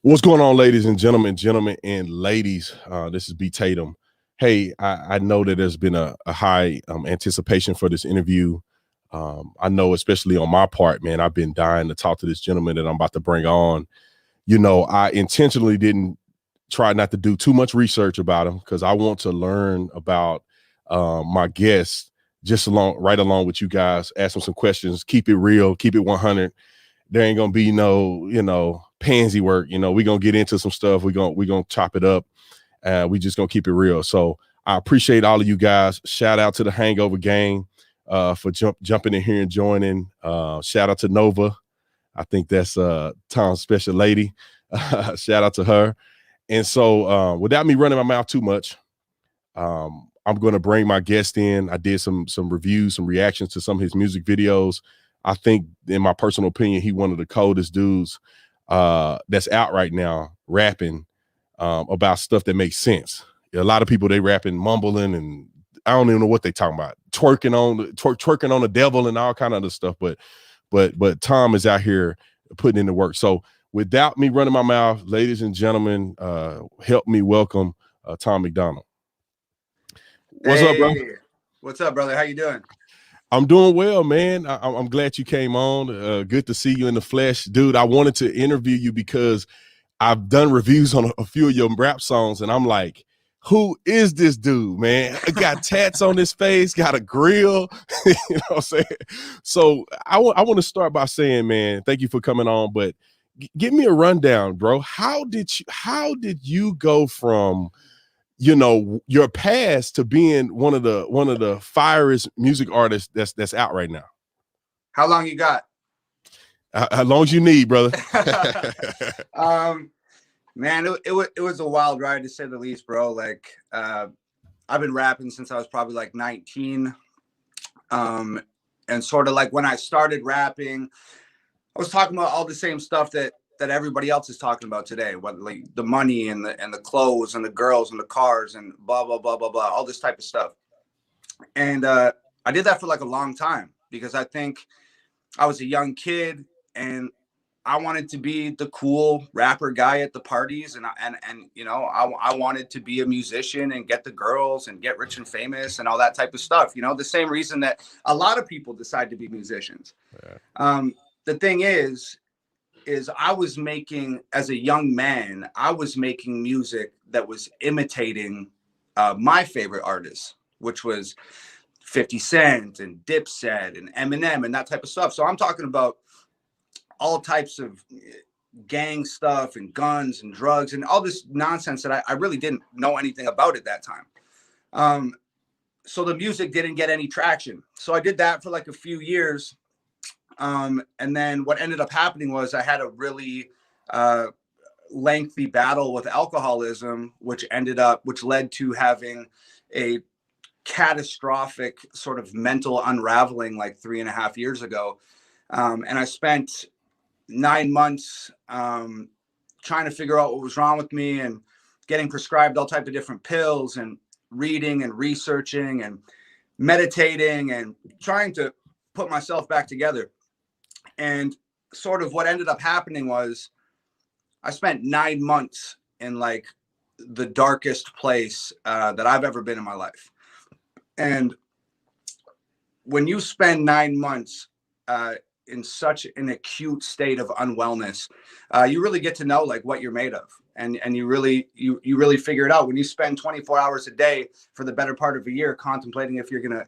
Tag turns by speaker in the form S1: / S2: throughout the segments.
S1: What's going on, ladies and gentlemen and ladies? This is B Tatum. Hey, I know that there's been a high anticipation for this interview. I know, especially on my part, man, I've been dying to talk to this gentleman that I'm about to bring on. You know, I intentionally didn't try not to do too much research about him because I want to learn about my guests just right along with you guys. Ask them some questions. Keep it real. Keep it 100. There ain't gonna be no, pansy work. We're gonna get into some stuff. We're gonna chop it up. We just gonna keep it real. So I appreciate all of you guys. Shout out to the Hangover Gang for jumping in here and joining. Shout out to Nova. I think that's Tom's special lady. Shout out to her. And so without me running my mouth too much, I'm going to bring my guest in. I did some reviews, some reactions to some of his music videos. I think, in my personal opinion, he one of the coldest dudes that's out right now rapping about stuff that makes sense. A lot of people, they rapping mumbling, and I don't even know what they talking about, twerking on the devil and all kind of other stuff. But Tom is out here putting in the work. So without me running my mouth, ladies and gentlemen, help me welcome Tom Macdonald.
S2: What's up, bro? What's up, brother? How you doing?
S1: I'm doing well, man. I'm glad you came on. Good to see you in the flesh. Dude, I wanted to interview you because I've done reviews on a few of your rap songs, and I'm like, who is this dude, man? Got tats on his face, got a grill. You know what I'm saying? So I want to start by saying, man, thank you for coming on, but give me a rundown, bro. How did you go from your past to being one of the fierest music artists that's out right now?
S2: How long you got?
S1: How long as you need, brother.
S2: Man, it was a wild ride, to say the least, bro. Like, I've been rapping since I was probably like 19. And sort of like when I started rapping, I was talking about all the same stuff that everybody else is talking about today, what, like the money and the clothes and the girls and the cars and blah blah blah blah blah, all this type of stuff. And I did that for like a long time because I think I was a young kid and I wanted to be the cool rapper guy at the parties, and I wanted to be a musician and get the girls and get rich and famous and all that type of stuff. The same reason that a lot of people decide to be musicians. Yeah. The thing is I was making, as a young man, I was making music that was imitating my favorite artists, which was 50 Cent and Dipset and Eminem and that type of stuff. So I'm talking about all types of gang stuff and guns and drugs and all this nonsense that I really didn't know anything about at that time. So the music didn't get any traction. So I did that for like a few years. And then what ended up happening was I had a really lengthy battle with alcoholism, which led to having a catastrophic sort of mental unraveling like 3.5 years ago. And I spent 9 months trying to figure out what was wrong with me and getting prescribed all type of different pills and reading and researching and meditating and trying to put myself back together. And sort of what ended up happening was I spent 9 months in like the darkest place that I've ever been in my life. And when you spend 9 months in such an acute state of unwellness, you really get to know like what you're made of. And you really figure it out when you spend 24 hours a day for the better part of a year contemplating if you're going to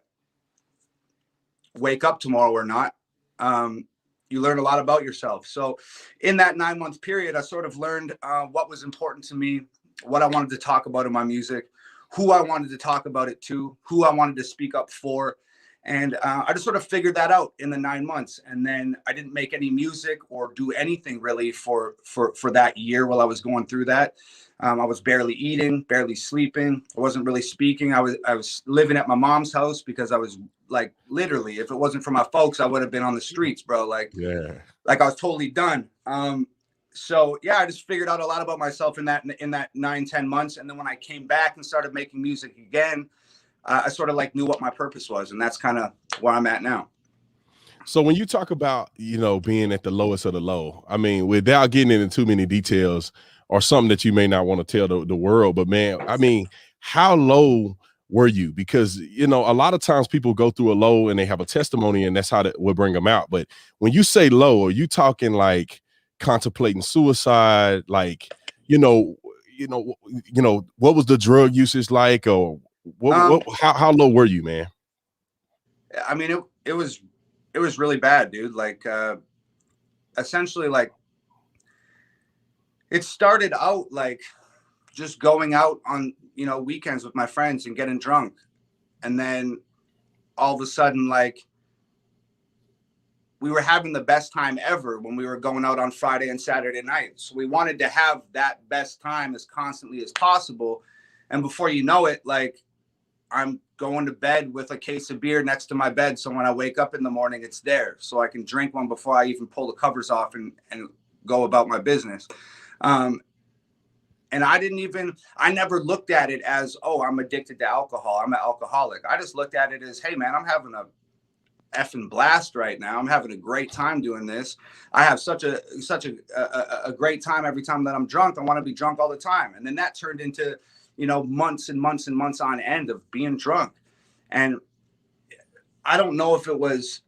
S2: wake up tomorrow or not. You learn a lot about yourself. So in that 9-month period, I sort of learned what was important to me, what I wanted to talk about in my music, who I wanted to talk about it to, who I wanted to speak up for. And I just sort of figured that out in the 9 months. And then I didn't make any music or do anything really for that year while I was going through that. I was barely eating, barely sleeping. I wasn't really speaking. I was living at my mom's house because I was like, literally, if it wasn't for my folks, I would have been on the streets, bro. Like, yeah, like I was totally done. So yeah, I just figured out a lot about myself in that 9-10 months. And then when I came back and started making music again, I sort of like knew what my purpose was, and that's kind of where I'm at now.
S1: So when you talk about, being at the lowest of the low, I mean, without getting into too many details or something that you may not want to tell the world, but man, I mean, how low were you? Because, a lot of times people go through a low and they have a testimony and that's how that will bring them out. But when you say low, are you talking like contemplating suicide? Like, you know, what was the drug usage like, or how low were you, man?
S2: I mean, it was really bad, dude. Like, essentially, like, it started out like just going out on, weekends with my friends and getting drunk. And then all of a sudden, like, we were having the best time ever when we were going out on Friday and Saturday nights. So we wanted to have that best time as constantly as possible. And before you know it, like, I'm going to bed with a case of beer next to my bed. So when I wake up in the morning, it's there. So I can drink one before I even pull the covers off and go about my business. And I never looked at it as, oh, I'm addicted to alcohol, I'm an alcoholic. I just looked at it as, hey, man, I'm having a effing blast right now. I'm having a great time doing this. I have such a great time every time that I'm drunk. I want to be drunk all the time. And then that turned into, months and months and months on end of being drunk. And I don't know if it was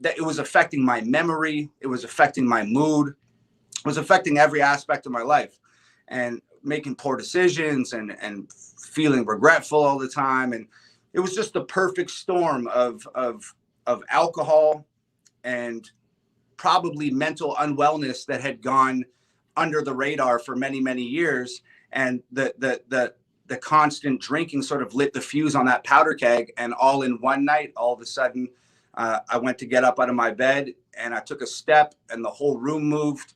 S2: that it was affecting my memory. It was affecting my mood. It was affecting every aspect of my life, and making poor decisions and feeling regretful all the time. And it was just the perfect storm of alcohol and probably mental unwellness that had gone under the radar for many, many years. And the constant drinking sort of lit the fuse on that powder keg. And all in one night, all of a sudden, I went to get up out of my bed and I took a step and the whole room moved.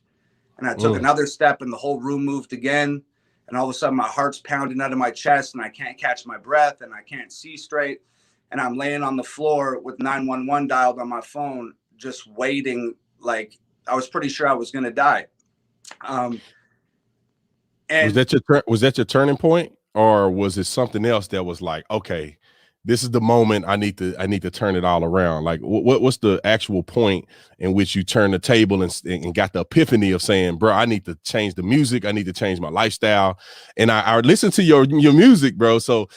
S2: And I took another step and the whole room moved again. And all of a sudden my heart's pounding out of my chest and I can't catch my breath and I can't see straight. And I'm laying on the floor with 911 dialed on my phone, just waiting. Like, I was pretty sure I was going to die. And
S1: was that your turning point, or was it something else that was like, okay, this is the moment I need to turn it all around? Like, what's the actual point in which you turn the table and got the epiphany of saying, bro, I need to change the music, I need to change my lifestyle? And I listened to your music, bro. So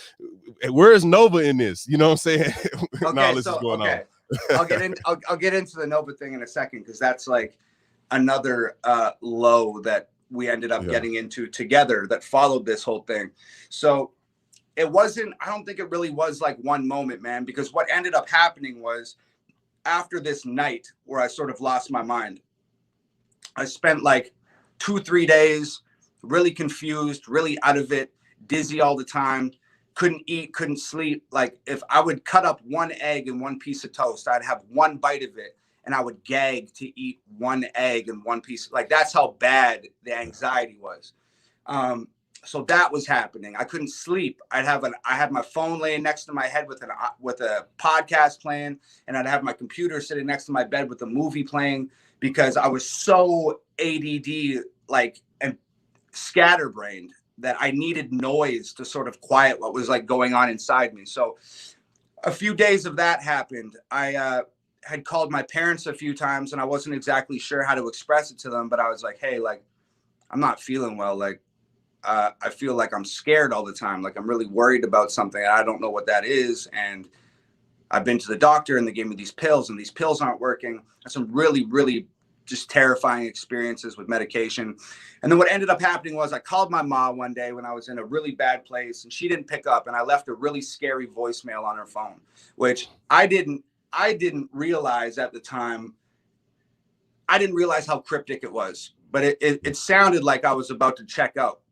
S1: where is Nova in this? You know what I'm saying?
S2: Okay, this is going on. I'll get into the Nova thing in a second, because that's like another low that we ended up getting into together that followed this whole thing. So I don't think it really was like one moment, man, because what ended up happening was, after this night where I sort of lost my mind, I spent like 2-3 days really confused, really out of it, dizzy all the time, couldn't eat, couldn't sleep. Like, if I would cut up one egg and one piece of toast, I'd have one bite of it and I would gag to eat one egg and one piece. Like, that's how bad the anxiety was. So that was happening. I couldn't sleep. I had my phone laying next to my head with a podcast playing, and I'd have my computer sitting next to my bed with a movie playing, because I was so ADD, like, and scatterbrained, that I needed noise to sort of quiet what was like going on inside me. So a few days of that happened. I had called my parents a few times and I wasn't exactly sure how to express it to them, but I was like, hey, like, I'm not feeling well. Like, I feel like I'm scared all the time. Like, I'm really worried about something. And I don't know what that is. And I've been to the doctor and they gave me these pills and these pills aren't working. That's some really, really just terrifying experiences with medication. And then what ended up happening was, I called my mom one day when I was in a really bad place and she didn't pick up, and I left a really scary voicemail on her phone, which I didn't realize at the time. I didn't realize how cryptic it was, but it sounded like I was about to check out.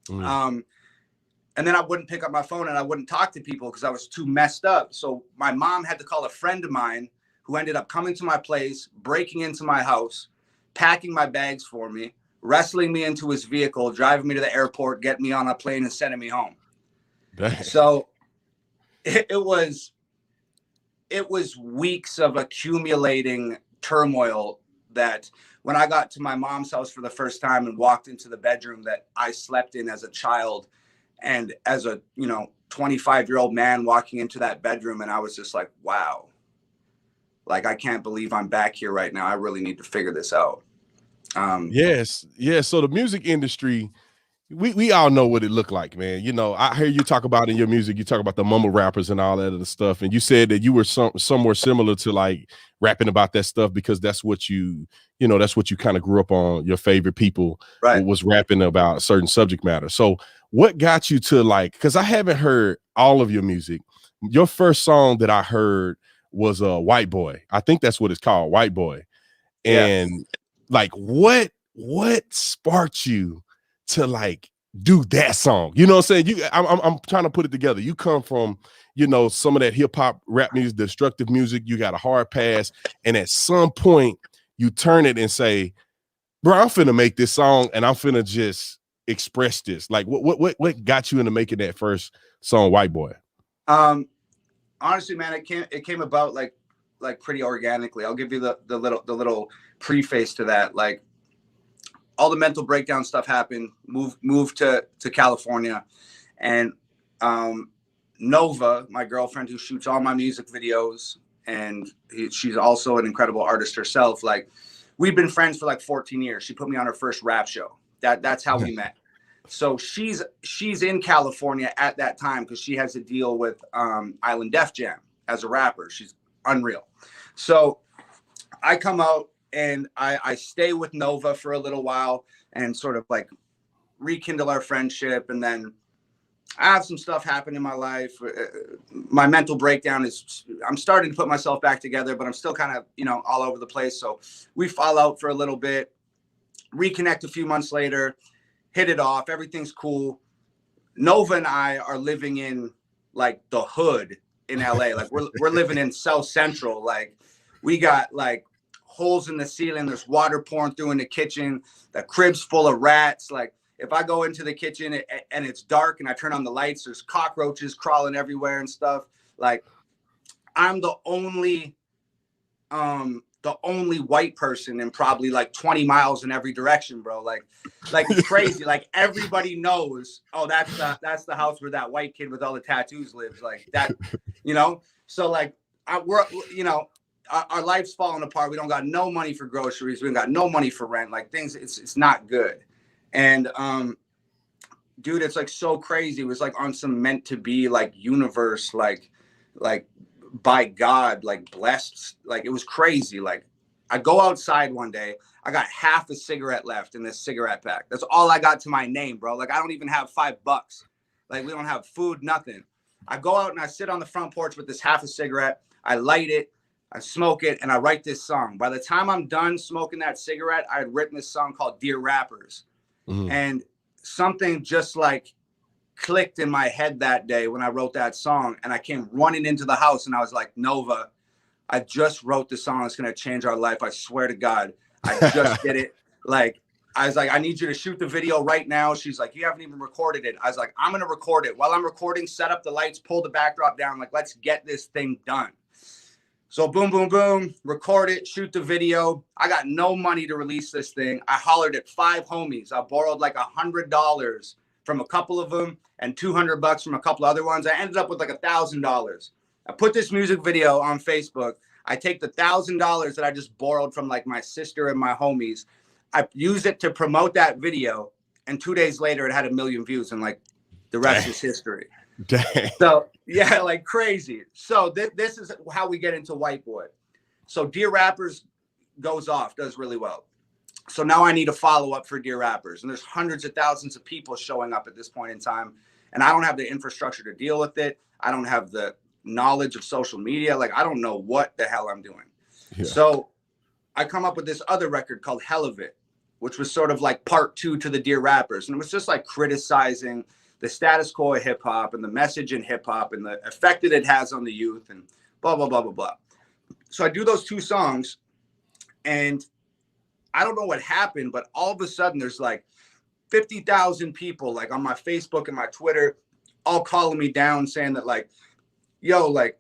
S2: And then I wouldn't pick up my phone and I wouldn't talk to people because I was too messed up. So my mom had to call a friend of mine who ended up coming to my place, breaking into my house, packing my bags for me, wrestling me into his vehicle, driving me to the airport, getting me on a plane and sending me home. Dang. So it was weeks of accumulating turmoil that, when I got to my mom's house for the first time and walked into the bedroom that I slept in as a child, and as a 25-year-old man walking into that bedroom, and I was just like, wow, Like, I can't believe I'm back here right now. I really need to figure this out.
S1: Yes, yes. So the music industry, we all know what it looked like, man. You know, I hear you talk about in your music, you talk about the mumble rappers and all that other stuff, and you said that you were somewhere similar to like rapping about that stuff because that's what you know, that's what you kind of grew up on. Your favorite people
S2: Right.
S1: was rapping about a certain subject matter. So, what got you to like? Because I haven't heard all of your music. Your first song that I heard was a White Boy. I think that's what it's called, White Boy.
S2: Yeah.
S1: And like what sparked you to like do that song? You know what I'm saying? I'm trying to put it together. You come from, you know, some of that hip hop rap music, destructive music, you got a hard pass, and at some point you turn it and say, bro, I'm finna make this song and I'm finna just express this. Like what got you into making that first song, White Boy?
S2: Honestly, man, it came about like pretty organically. I'll give you the little preface to that. Like, all the mental breakdown stuff happened. Moved to California, and Nova, my girlfriend who shoots all my music videos, and she's also an incredible artist herself. Like, we've been friends for like 14 years. She put me on her first rap show. That's how we met. So she's in California at that time because she has a deal with Island Def Jam as a rapper. She's unreal. So I come out and I stay with Nova for a little while and sort of like rekindle our friendship. And then I have some stuff happen in my life. My mental breakdown is, I'm starting to put myself back together, but I'm still kind of, you know, all over the place. So we fall out for a little bit, reconnect a few months later, hit it off. Everything's cool. Nova and I are living in like the hood in LA. Like, we're living in South Central. Like, we got like holes in the ceiling. There's water pouring through in the kitchen. The crib's full of rats. Like, if I go into the kitchen and it's dark and I turn on the lights, there's cockroaches crawling everywhere and stuff. Like, I'm the only white person in probably like 20 miles in every direction, bro. Like it's crazy. Like, everybody knows, oh, that's the house where that white kid with all the tattoos lives. Like that, you know? So like, we're, you know, our life's falling apart. We don't got no money for groceries. We don't got no money for rent. Like, things, it's not good. And dude, it's like so crazy. It was like on some meant to be like universe, like by God, like blessed. Like, it was crazy. Like, I go outside one day, I got half a cigarette left in this cigarette pack. That's all I got to my name, bro. Like, I don't even have $5. Like, we don't have food, nothing. I go out and I sit on the front porch with this half a cigarette. I light it, I smoke it, and I write this song. By the time I'm done smoking that cigarette, I had written this song called Dear Rappers. Mm-hmm. And something just like clicked in my head that day when I wrote that song, and I came running into the house and I was like, Nova, I just wrote the song that's going to change our life. I swear to God, I just did it. Like, I was like, I need you to shoot the video right now. She's like, you haven't even recorded it. I was like, I'm going to record it. While I'm recording, set up the lights, pull the backdrop down. Like, let's get this thing done. So boom, boom, boom, record it, shoot the video. I got no money to release this thing. I hollered at 5 homies. I borrowed like $100 from a couple of them and $200 from a couple other ones. I ended up with like $1,000. I put this music video on Facebook. I take the $1,000 that I just borrowed from like my sister and my homies. I use it to promote that video. And 2 days later, it had 1 million views, and like the rest is history.
S1: Dang.
S2: So yeah, like crazy. So this is how we get into White Boy. So Dear Rappers goes off, does really well. So now I need a follow-up for Dear Rappers. And there's hundreds of thousands of people showing up at this point in time. And I don't have the infrastructure to deal with it. I don't have the knowledge of social media. Like, I don't know what the hell I'm doing. Yeah. So I come up with this other record called Hell of It, which was sort of like part 2 to the Dear Rappers. And it was just like criticizing the status quo of hip hop and the message in hip hop and the effect that it has on the youth and blah, blah, blah, blah, blah. So I do those 2 songs, and I don't know what happened, but all of a sudden there's like 50,000 people like on my Facebook and my Twitter, all calling me down saying that like, yo, like,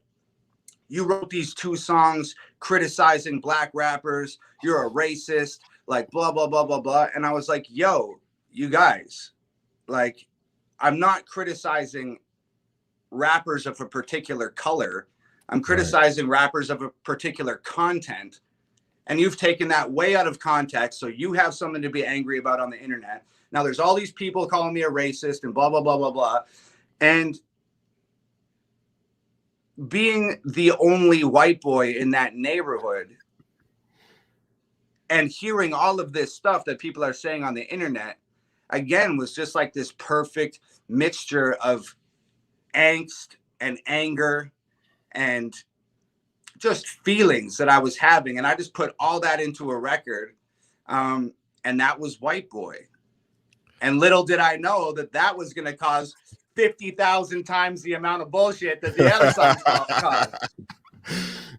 S2: you wrote these 2 songs criticizing black rappers. You're a racist, like blah, blah, blah, blah, blah. And I was like, yo, you guys, like, I'm not criticizing rappers of a particular color. I'm criticizing rappers of a particular content, and you've taken that way out of context. So you have something to be angry about on the internet. Now there's all these people calling me a racist and blah, blah, blah, blah, blah. And being the only white boy in that neighborhood and hearing all of this stuff that people are saying on the internet, again, was just like this perfect mixture of angst and anger and just feelings that I was having. And I just put all that into a record. And that was White Boy. And little did I know that that was going to cause 50,000 times the amount of bullshit that the other songs caused.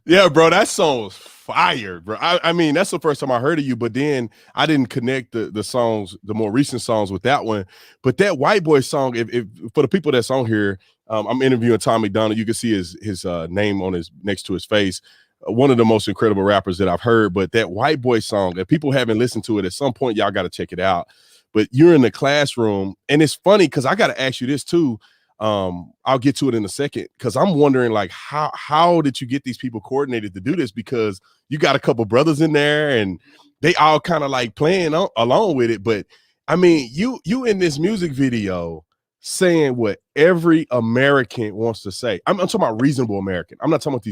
S1: Yeah, bro, that song was fire, bro. I mean, that's the first time I heard of you, but then I didn't connect the songs, the more recent songs with that one. But that White Boy song, if for the people that's on here, I'm interviewing Tom Macdonald. You can see his name on his next to his face. One of the most incredible rappers that I've heard. But that White Boy song, if people haven't listened to it, at some point y'all got to check it out. But you're in the classroom, and it's funny because I got to ask you this too. I'll get to it in a second, because I'm wondering, like, how did you get these people coordinated to do this? Because you got a couple brothers in there and they all kind of like playing along with it. But I mean, you in this music video saying what every American wants to say. I'm talking about reasonable American. I'm not talking about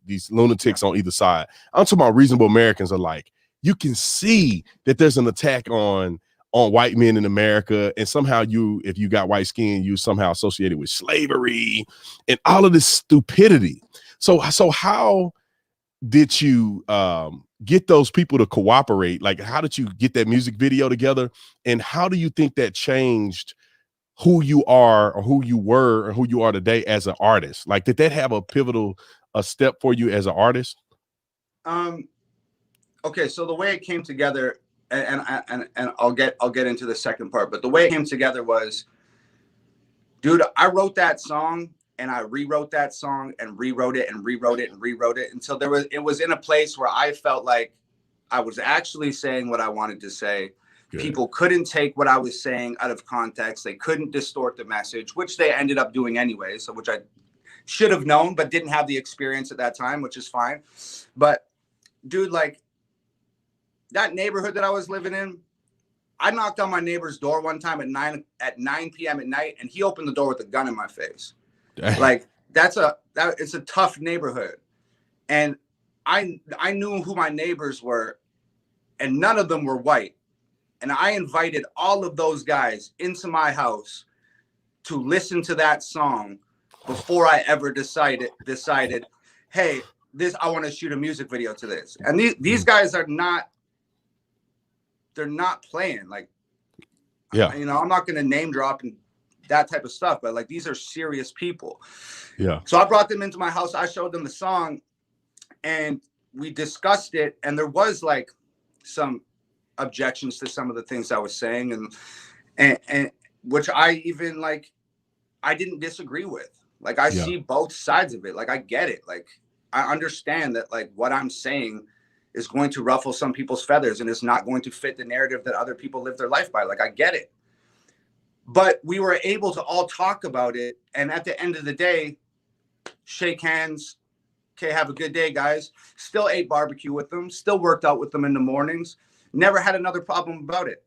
S1: these lunatics on either side. I'm talking about reasonable Americans are like, you can see that there's an attack on white men in America, and somehow if you got white skin, you somehow associated with slavery and all of this stupidity. So how did you get those people to cooperate? Like, how did you get that music video together? And how do you think that changed who you are, or who you were, or who you are today as an artist? Like, did that have a pivotal step for you as an artist?
S2: Okay, so the way it came together, and I'll get into the second part, but the way it came together was, dude, I wrote that song and I rewrote that song and rewrote it and rewrote it and rewrote it until it was in a place where I felt like I was actually saying what I wanted to say. Good. People couldn't take what I was saying out of context. They couldn't distort the message, which they ended up doing anyway. So, which I should have known, but didn't have the experience at that time, which is fine. But dude, like, that neighborhood that I was living in, I knocked on my neighbor's door one time at 9 p.m. at night, and he opened the door with a gun in my face. Dang. Like, it's a tough neighborhood. And I knew who my neighbors were, and none of them were white. And I invited all of those guys into my house to listen to that song before I ever decided, hey, I want to shoot a music video to this. And these guys are not, they're not playing, like, yeah, you know, I'm not going to name drop and that type of stuff, but like, these are serious people. Yeah. So I brought them into my house. I showed them the song and we discussed it. And there was like some objections to some of the things I was saying, and which I even, like, I didn't disagree with. Like, I see both sides of it. Like, I get it. Like, I understand that, like, what I'm saying is going to ruffle some people's feathers and is not going to fit the narrative that other people live their life by. Like, I get it. But we were able to all talk about it. And at the end of the day, shake hands. Okay, have a good day, guys. Still ate barbecue with them. Still worked out with them in the mornings. Never had another problem about it.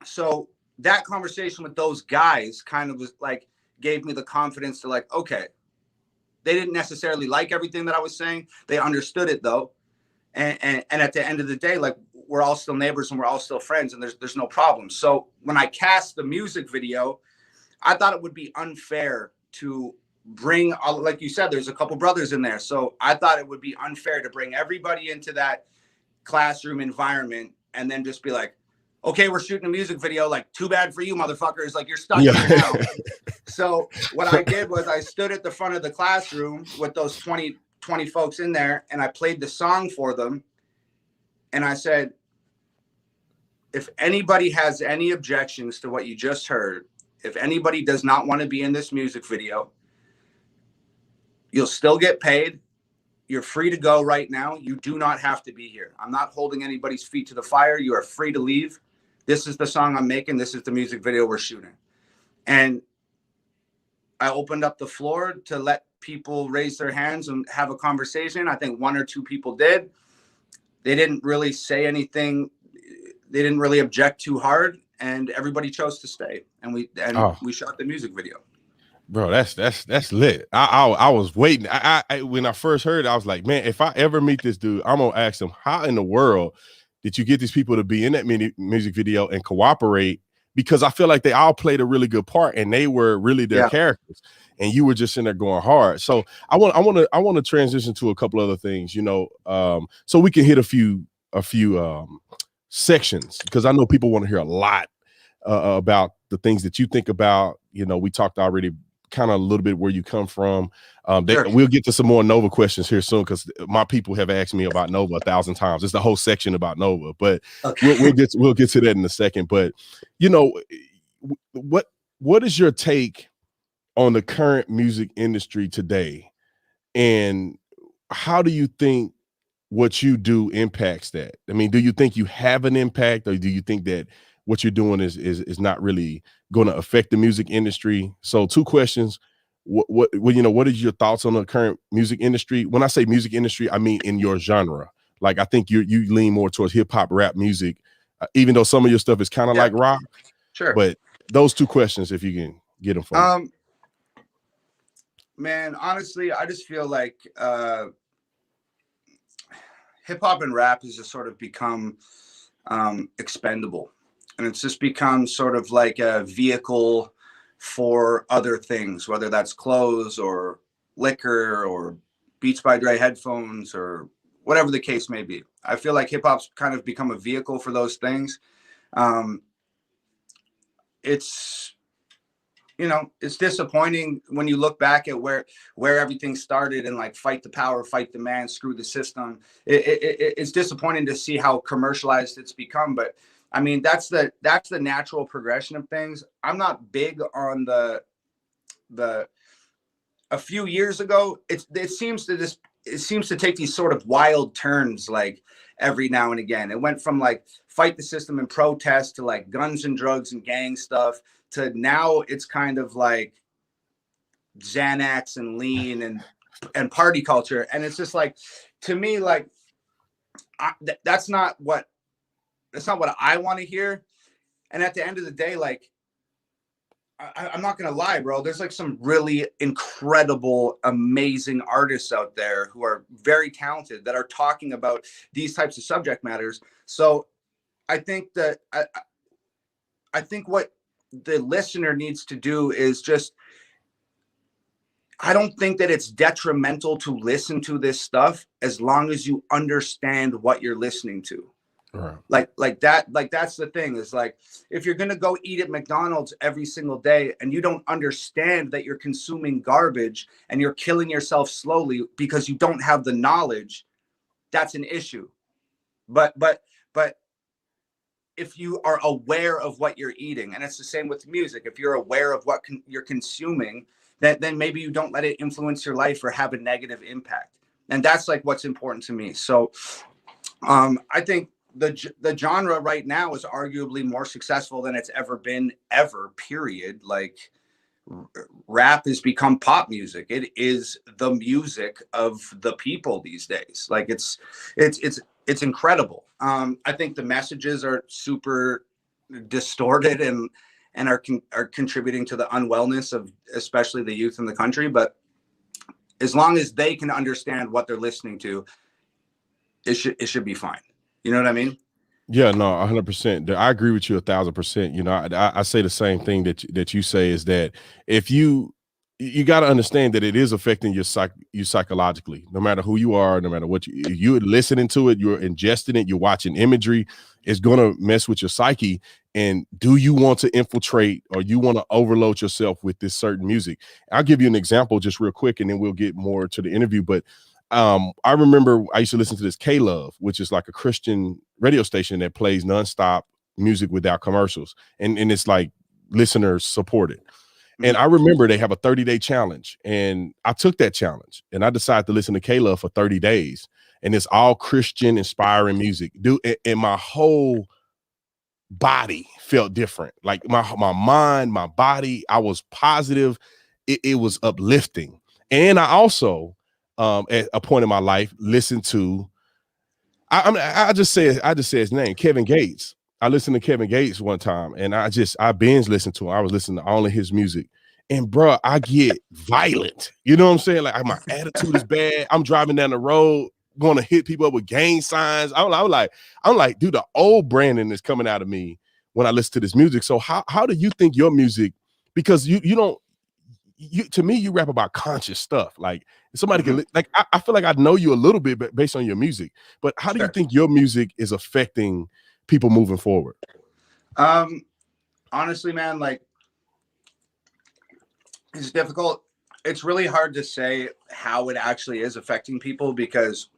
S2: So that conversation with those guys kind of was like, gave me the confidence to, like, okay, they didn't necessarily like everything that I was saying. They understood it though. And at the end of the day, like, we're all still neighbors and we're all still friends, and there's no problem. So when I cast the music video, I thought it would be unfair to bring, like you said, there's a couple brothers in there. So I thought it would be unfair to bring everybody into that classroom environment and then just be like, okay, we're shooting a music video. Like, too bad for you, motherfuckers. Like, you're stuck here now. So what I did was I stood at the front of the classroom with those 20 folks in there, and I played the song for them. And I said, if anybody has any objections to what you just heard, if anybody does not want to be in this music video, you'll still get paid. You're free to go right now. You do not have to be here. I'm not holding anybody's feet to the fire. You are free to leave. This is the song I'm making. This is the music video we're shooting. And I opened up the floor to let people raise their hands and have a conversation. I think 1 or 2 people did. They didn't really say anything. They didn't really object too hard, and everybody chose to stay. And we shot the music video.
S1: Bro, that's lit. I was waiting. I when I first heard it, I was like, man, if I ever meet this dude, I'm gonna ask him, how in the world did you get these people to be in that music video and cooperate? Because I feel like they all played a really good part and they were really their characters, and you were just in there going hard. So I want to transition to a couple other things, you know, so we can hit a few sections, because I know people want to hear a lot about the things that you think about. You know, we talked already kind of a little bit where you come from. Sure. We'll get to some more Nova questions here soon, because my people have asked me about Nova 1,000 times. It's the whole section about Nova, but okay. we'll get to that in a second. But you know, what is your take on the current music industry today, and how do you think what you do impacts that? I mean, do you think you have an impact, or do you think that what you're doing is not really going to affect the music industry? So 2 questions. What you know, what is your thoughts on the current music industry? When I say music industry, I mean in your genre. Like, I think you lean more towards hip hop, rap music, even though some of your stuff is kind of like rock.
S2: Sure.
S1: But those 2 questions, if you can get them for me.
S2: Man, honestly, I just feel like hip hop and rap has just sort of become expendable. And it's just become sort of like a vehicle for other things, whether that's clothes or liquor or Beats by Dre headphones or whatever the case may be. I feel like hip hop's kind of become a vehicle for those things. It's, you know, it's disappointing when you look back at where everything started and like fight the power, fight the man, screw the system. It's disappointing to see how commercialized it's become, but I mean, that's the natural progression of things. I'm not big on the a few years ago, it seems to take these sort of wild turns, like every now and again. It went from like fight the system and protest to like guns and drugs and gang stuff, to now it's kind of like Xanax and lean and party culture. And it's just like, to me, like that's not what I want to hear. And at the end of the day, like, I'm not going to lie, bro. There's like some really incredible, amazing artists out there who are very talented that are talking about these types of subject matters. So I think that I think what the listener needs to do is just, I don't think that it's detrimental to listen to this stuff as long as you understand what you're listening to. Right. Like that's the thing, is like, if you're gonna go eat at McDonald's every single day and you don't understand that you're consuming garbage and you're killing yourself slowly because you don't have the knowledge, that's an issue. But if you are aware of what you're eating, and it's the same with music, if you're aware of what you're consuming, then maybe you don't let it influence your life or have a negative impact. And that's like what's important to me. So I think the genre right now is arguably more successful than it's ever been, period. Like, rap has become pop music. It is the music of the people these days. Like, it's incredible. I think the messages are super distorted and are contributing to the unwellness of especially the youth in the country. But as long as they can understand what they're listening to, it should be fine. You know what I mean?
S1: Yeah, no, 100%. I agree with you 1,000%. You know, I say the same thing that you say, is that if you got to understand that it is affecting you psychologically, no matter who you are, no matter what you're listening to it, you're ingesting it, you're watching imagery, it's going to mess with your psyche. And do you want to infiltrate, or you want to overload yourself with this certain music? I'll give you an example just real quick, and then we'll get more to the interview. But I remember I used to listen to this K-Love, which is like a Christian radio station that plays nonstop music without commercials. And it's like listeners supported. And I remember they have a 30-day challenge, and I took that challenge and I decided to listen to K-Love for 30 days. And it's all Christian inspiring music. Dude, and my whole body felt different. Like my mind, my body, I was positive. it was uplifting. And I also, at a point in my life, listened to, I just say his name, Kevin Gates. I listened to Kevin Gates one time, and I binge listened to him. I was listening to all of his music, and bro, I get violent. You know what I'm saying? Like my attitude is bad. I'm driving down the road, going to hit people up with gang signs. I'm like, dude, the old Brandon is coming out of me when I listen to this music. So how do you think your music? Because you don't. To me, you rap about conscious stuff. Like somebody can like I feel like I know you a little bit based on your music, but how do you think your music is affecting people moving forward?
S2: Honestly, man, like it's difficult. It's really hard to say how it actually is affecting people, because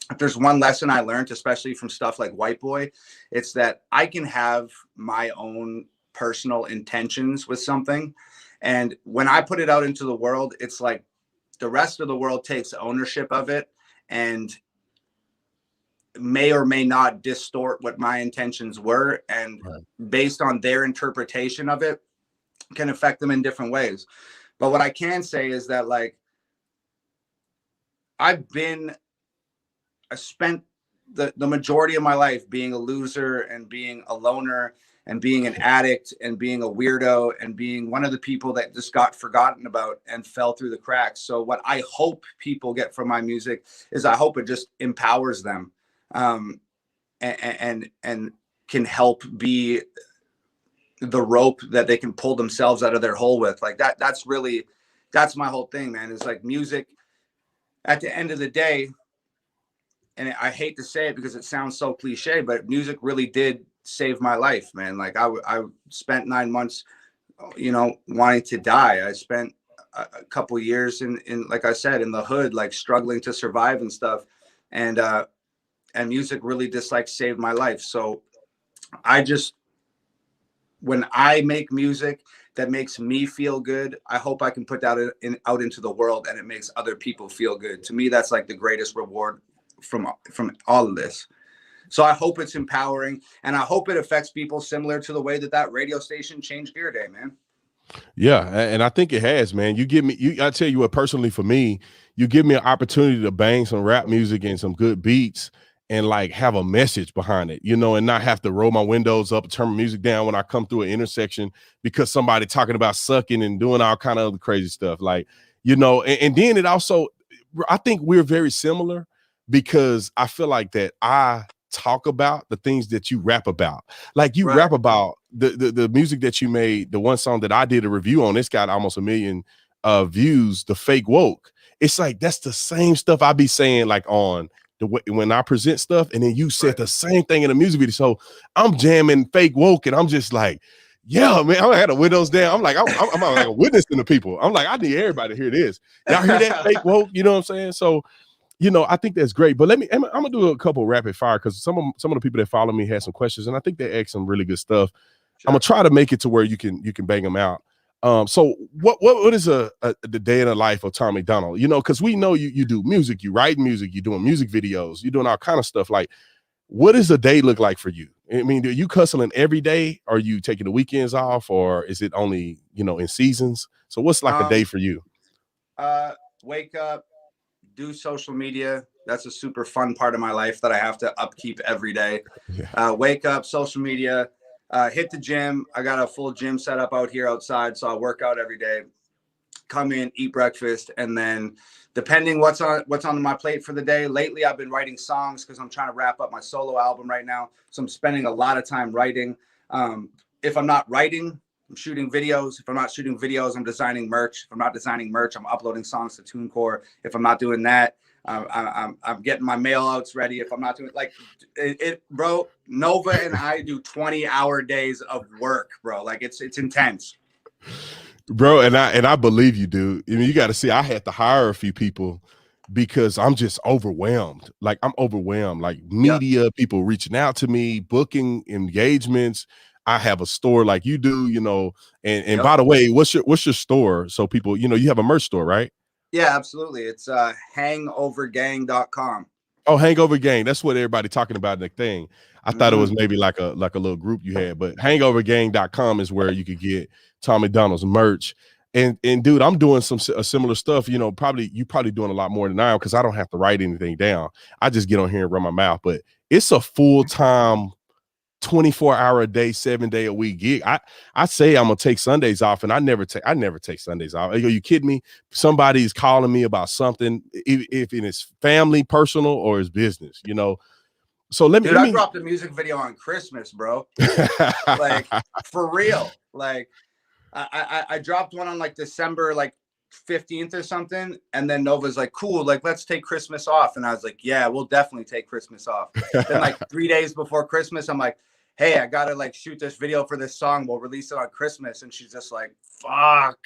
S2: if there's one lesson I learned, especially from stuff like White Boy, it's that I can have my own personal intentions with something. And when I put it out into the world, it's like the rest of the world takes ownership of it and may or may not distort what my intentions were. And based on their interpretation of it, can affect them in different ways. But what I can say is that, like, I spent the majority of my life being a loser and being a loner and being an addict and being a weirdo and being one of the people that just got forgotten about and fell through the cracks. So what I hope people get from my music is I hope it just empowers them, and can help be the rope that they can pull themselves out of their hole with. Like that's my whole thing, man. It's like music at the end of the day. And I hate to say it because it sounds so cliche, but music really did save my life, man. Like I spent 9 months, wanting to die. I spent a couple years in, like I said, in the hood, like struggling to survive and stuff. And music really just like saved my life. So when I make music that makes me feel good, I hope I can put that out into the world and it makes other people feel good. To me, that's like the greatest reward from all of this. So I hope it's empowering, and I hope it affects people similar to the way that radio station changed Gear Day, man.
S1: Yeah, and I think it has, man. I tell you what, personally for me, you give me an opportunity to bang some rap music and some good beats and like have a message behind it, and not have to roll my windows up, turn music down when I come through an intersection because somebody talking about sucking and doing all kind of other crazy stuff. Like, and then it also, I think we're very similar because I feel like that I talk about the things that you rap about. Like you rap about the music that you made. The one song that I did a review on, it's got almost 1 million views, The Fake Woke. It's like that's the same stuff I be saying like on the way when I present stuff, and then you said the same thing in the music video. So I'm jamming Fake Woke, and I'm just like, yeah, man, I had the windows down. I'm like, I'm like a witness to the people. I'm like, I need everybody to hear this. Y'all hear that Fake Woke? You know what I'm saying? So, I think that's great. But I'm gonna do a couple rapid fire because some of the people that follow me had some questions, and I think they asked some really good stuff. Sure. I'm gonna try to make it to where you can bang them out. So what is the day in the life of Tom Macdonald? Because we know you do music, you write music, you're doing music videos, you're doing all kind of stuff. Like, what does a day look like for you? I mean, are you hustling every day? Are you taking the weekends off, or is it only in seasons? So what's like a day for you?
S2: Wake up, do social media. That's a super fun part of my life that I have to upkeep every day. Yeah. Wake up, social media, hit the gym. I got a full gym set up out here outside, so I work out every day. Come in, eat breakfast, and then depending what's on my plate for the day. Lately, I've been writing songs because I'm trying to wrap up my solo album right now. So I'm spending a lot of time writing. If I'm not writing, I'm shooting videos. If I'm not shooting videos, I'm designing merch. If I'm not designing merch, I'm uploading songs to TuneCore. If I'm not doing that, I'm getting my mail outs ready. If I'm not doing bro, Nova and I do 20-hour days of work, bro. Like it's intense.
S1: Bro, and I believe you, dude. I mean, you got to see, I had to hire a few people because I'm just overwhelmed. Like I'm overwhelmed. Like media, people reaching out to me, booking engagements. I have a store like you do, and by the way, what's your store? So people, you have a merch store, right?
S2: Yeah, absolutely. It's hangovergang.com.
S1: Oh, Hangover Gang. That's what everybody talking about in the thing. I thought it was maybe like a little group you had, but hangovergang.com is where you could get Tom Macdonald's merch. And dude, I'm doing some similar stuff. You know, you probably doing a lot more than I am because I don't have to write anything down. I just get on here and run my mouth. But it's a full-time 24-hour a day, 7-day a week gig. I say I'm gonna take Sundays off, and I never take Sundays off. Are you kidding me? Somebody's calling me about something, if it's family, personal, or it's business, you know. So let me.
S2: I dropped a music video on Christmas, bro. Like for real. Like I dropped one on like December like 15th or something, and then Nova's like, cool, like let's take Christmas off, and I was like, yeah, we'll definitely take Christmas off. Then like 3 days before Christmas, I'm like, hey, I gotta like shoot this video for this song, we'll release it on Christmas, and she's just like, fuck.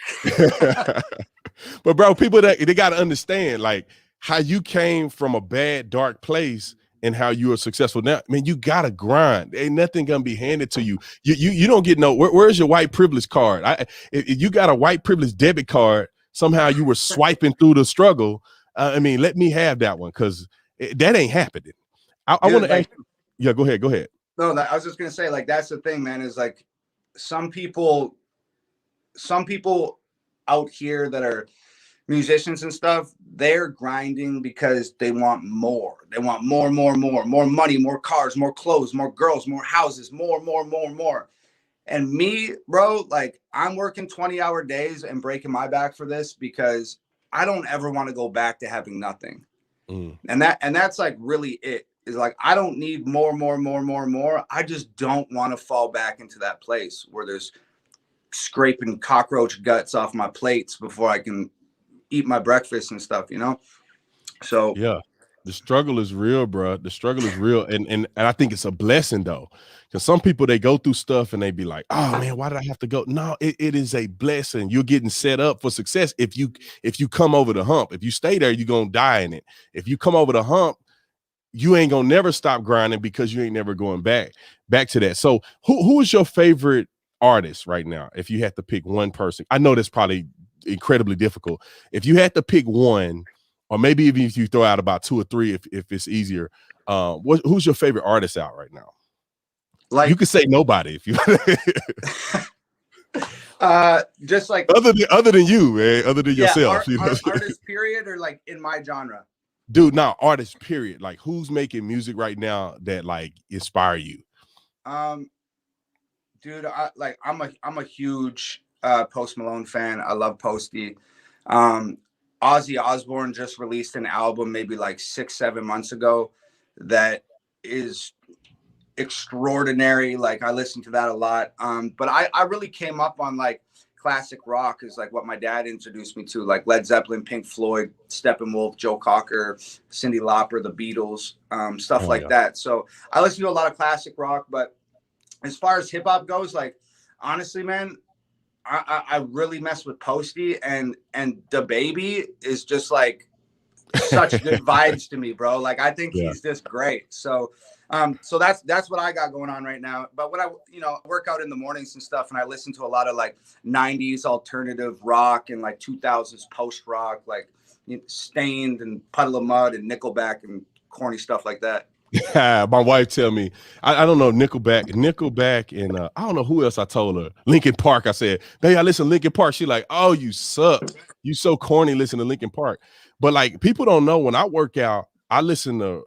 S1: But bro, people they gotta understand like how you came from a bad dark place and how you are successful now. Man, you gotta grind. Ain't nothing gonna be handed to you. You don't get no. Where's your white privilege card? If you got a white privilege debit card, somehow you were swiping through the struggle. I mean, let me have that one because that ain't happening. I want to ask. Yeah, go ahead.
S2: No, I was just gonna say, like, that's the thing, man. Is like some people out here that are musicians and stuff, they're grinding because they want more. They want more money, more cars, more clothes, more girls, more houses, more. And me, bro, like I'm working 20-hour days and breaking my back for this because I don't ever want to go back to having nothing. And that's like really it. Is like I don't need more. I just don't want to fall back into that place where there's scraping cockroach guts off my plates before I can eat my breakfast and stuff, you know? So
S1: yeah, the struggle is real, bro. The struggle is real. And I think it's a blessing though. Because some people they go through stuff and they be like, oh man, why did I have to go? No, it is a blessing. You're getting set up for success if you come over the hump. If you stay there, you're gonna die in it. If you come over the hump, you ain't gonna never stop grinding because you ain't never going back to that. So who is your favorite artist right now? If you had to pick one person, I know that's probably incredibly difficult. If you had to pick one, or maybe even if you throw out about 2 or 3, if it's easier, who's your favorite artist out right now? Like you could say nobody if you
S2: just like
S1: other than you, man, other than yourself.
S2: Artist period, or like in my genre.
S1: Dude, no, artist period. Like who's making music right now that like inspire you?
S2: Dude, I'm a huge Post Malone fan. I love Posty. Ozzy Osbourne just released an album maybe like 6-7 months ago that is extraordinary. Like I listen to that a lot. But I really came up on like classic rock is like what my dad introduced me to, like Led Zeppelin, Pink Floyd, Steppenwolf, Joe Cocker, Cyndi Lauper, the Beatles, stuff like that. So I listen to a lot of classic rock, but as far as hip hop goes, like honestly, man, I really mess with Posty, and DaBaby is just like such good vibes to me, bro. Like I think he's just great. So so that's what I got going on right now. But when I work out in the mornings and stuff, and I listen to a lot of like 90s alternative rock and like 2000s post rock, like Stained and Puddle of Mud and Nickelback and corny stuff like that.
S1: My wife tell me, I don't know Nickelback, and I don't know who else I told her. Linkin Park. I said, baby, I listen to Linkin Park. She like, oh, you suck. You so corny listening to Linkin Park. But like people don't know when I work out, I listen to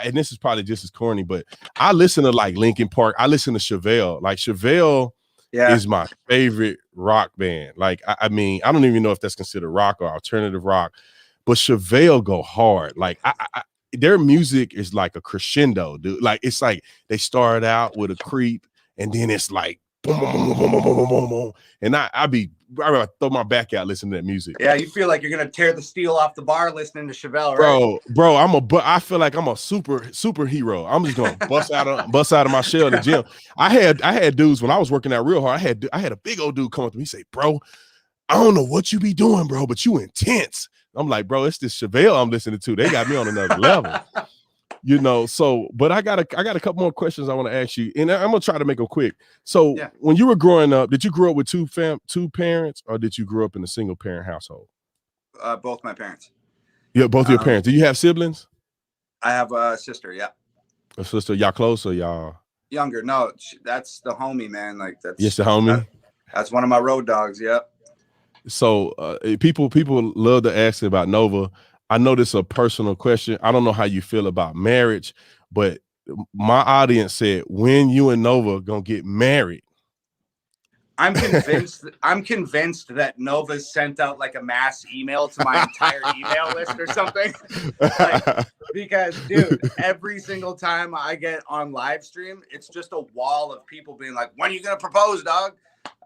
S1: and this is probably just as corny, but I listen to like Linkin Park. I listen to Chevelle. Like Chevelle is my favorite rock band. Like I mean, I don't even know if that's considered rock or alternative rock, but Chevelle go hard. Like their music is like a crescendo, dude. Like it's like they start out with a creep, and then it's like boom, boom, boom, boom, boom, boom, boom, boom. And I throw my back out listening to that music.
S2: Yeah, you feel like you're gonna tear the steel off the bar listening to Chevelle, right?
S1: Bro, I feel like I'm a superhero. I'm just gonna bust out of my shell in the gym. I had dudes when I was working out real hard. I had a big old dude come up to me and say, bro, I don't know what you be doing, bro, but you intense. I'm like, bro, it's this Chevelle I'm listening to. They got me on another level. So, but I got a couple more questions I want to ask you, and I'm gonna try to make them quick. So, when you were growing up, did you grow up with two parents, or did you grow up in a single parent household?
S2: Both my parents.
S1: Yeah, both your parents. Do you have siblings?
S2: I have a sister. Yeah.
S1: A sister. Y'all close or y'all
S2: younger? No, that's the homie, man. Like that's
S1: the homie.
S2: That's one of my road dogs. Yep.
S1: So people love to ask about Nova. I know this is a personal question. I don't know how you feel about marriage, but my audience said, when you and Nova gonna get married?
S2: I'm convinced. I'm convinced that Nova sent out like a mass email to my entire email list or something. Like, because, dude, every single time I get on live stream, it's just a wall of people being like, "When are you gonna propose, dog?"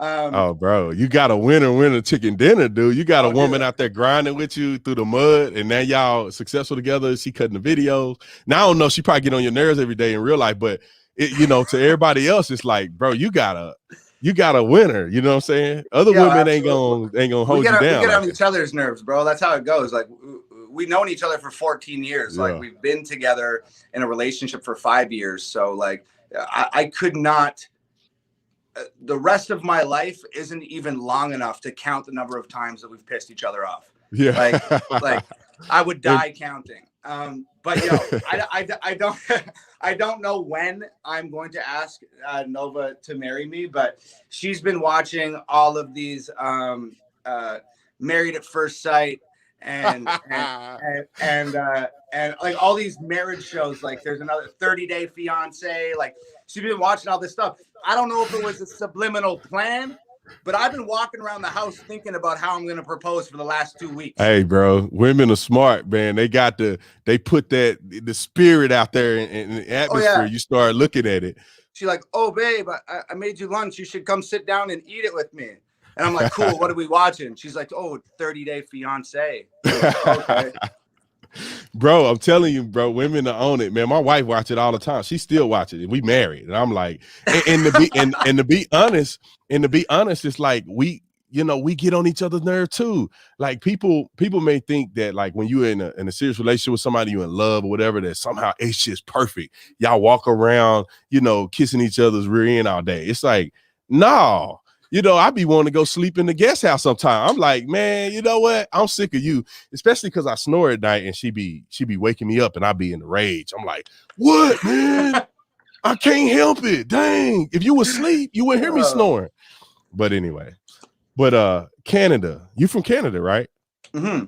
S1: Oh, bro, you got a winner chicken dinner, dude. You got a woman
S2: Dude.
S1: out there grinding with you through the mud, and now y'all successful together. She cutting the videos. Now I don't know, she probably get on your nerves every day in real life, but to everybody else, it's like, bro, you got a winner. You know what I'm saying? Other
S2: Yeah,
S1: women
S2: absolutely.
S1: ain't gonna hold you down.
S2: We get
S1: like
S2: on each other's nerves, bro. That's how it goes. Like, we've known each other for 14 years.
S1: Yeah.
S2: Like, we've been together in a relationship for 5 years. So, like, I could not. The rest of my life isn't even long enough to count the number of times that we've pissed each other off.
S1: Yeah.
S2: Like I would die counting. But I don't I don't know when I'm going to ask Nova to marry me, but she's been watching all of these Married at First Sight and like all these marriage shows. Like there's another 30-Day Fiance. Like she's been watching all this stuff. I don't know if it was a subliminal plan, but I've been walking around the house thinking about how I'm going to propose for the last 2 weeks.
S1: Hey, bro, women are smart, man. They put the spirit out there in the atmosphere. Oh, yeah. You start looking at it.
S2: She's like, "Oh, babe, I made you lunch. You should come sit down and eat it with me." And I'm like, "Cool. What are we watching?" She's like, "Oh, 30-Day Fiance." Like, okay.
S1: Bro, I'm telling you, bro, women are on it, man. My wife watch it all the time. She still watches it. We married, and I'm like, and to be honest, it's like we get on each other's nerve too. Like people may think that like when you're in a serious relationship with somebody you're in love or whatever, that somehow it's just perfect. Y'all walk around, kissing each other's rear end all day. It's like, no. I be wanting to go sleep in the guest house sometime. I'm like, man, you know what? I'm sick of you, especially because I snore at night and she be waking me up and I be in a rage. I'm like, what, man? I can't help it. Dang. If you were asleep, you wouldn't hear me snoring. But anyway, Canada, you from Canada, right?
S2: Mm-hmm.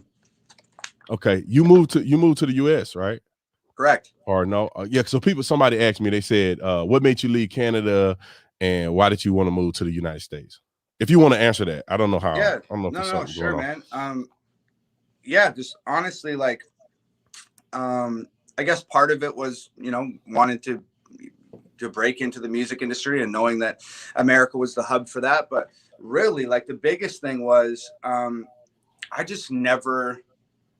S1: Okay. You moved to the US, right?
S2: Correct.
S1: Or no? Yeah. So somebody asked me, they said, what made you leave Canada? And why did you want to move to the United States? If you want to answer that, I don't know how.
S2: Yeah,
S1: I don't know if
S2: no, sure, man. Yeah, just honestly, like, I guess part of it was, wanting to break into the music industry and knowing that America was the hub for that. But really, like, the biggest thing was, I just never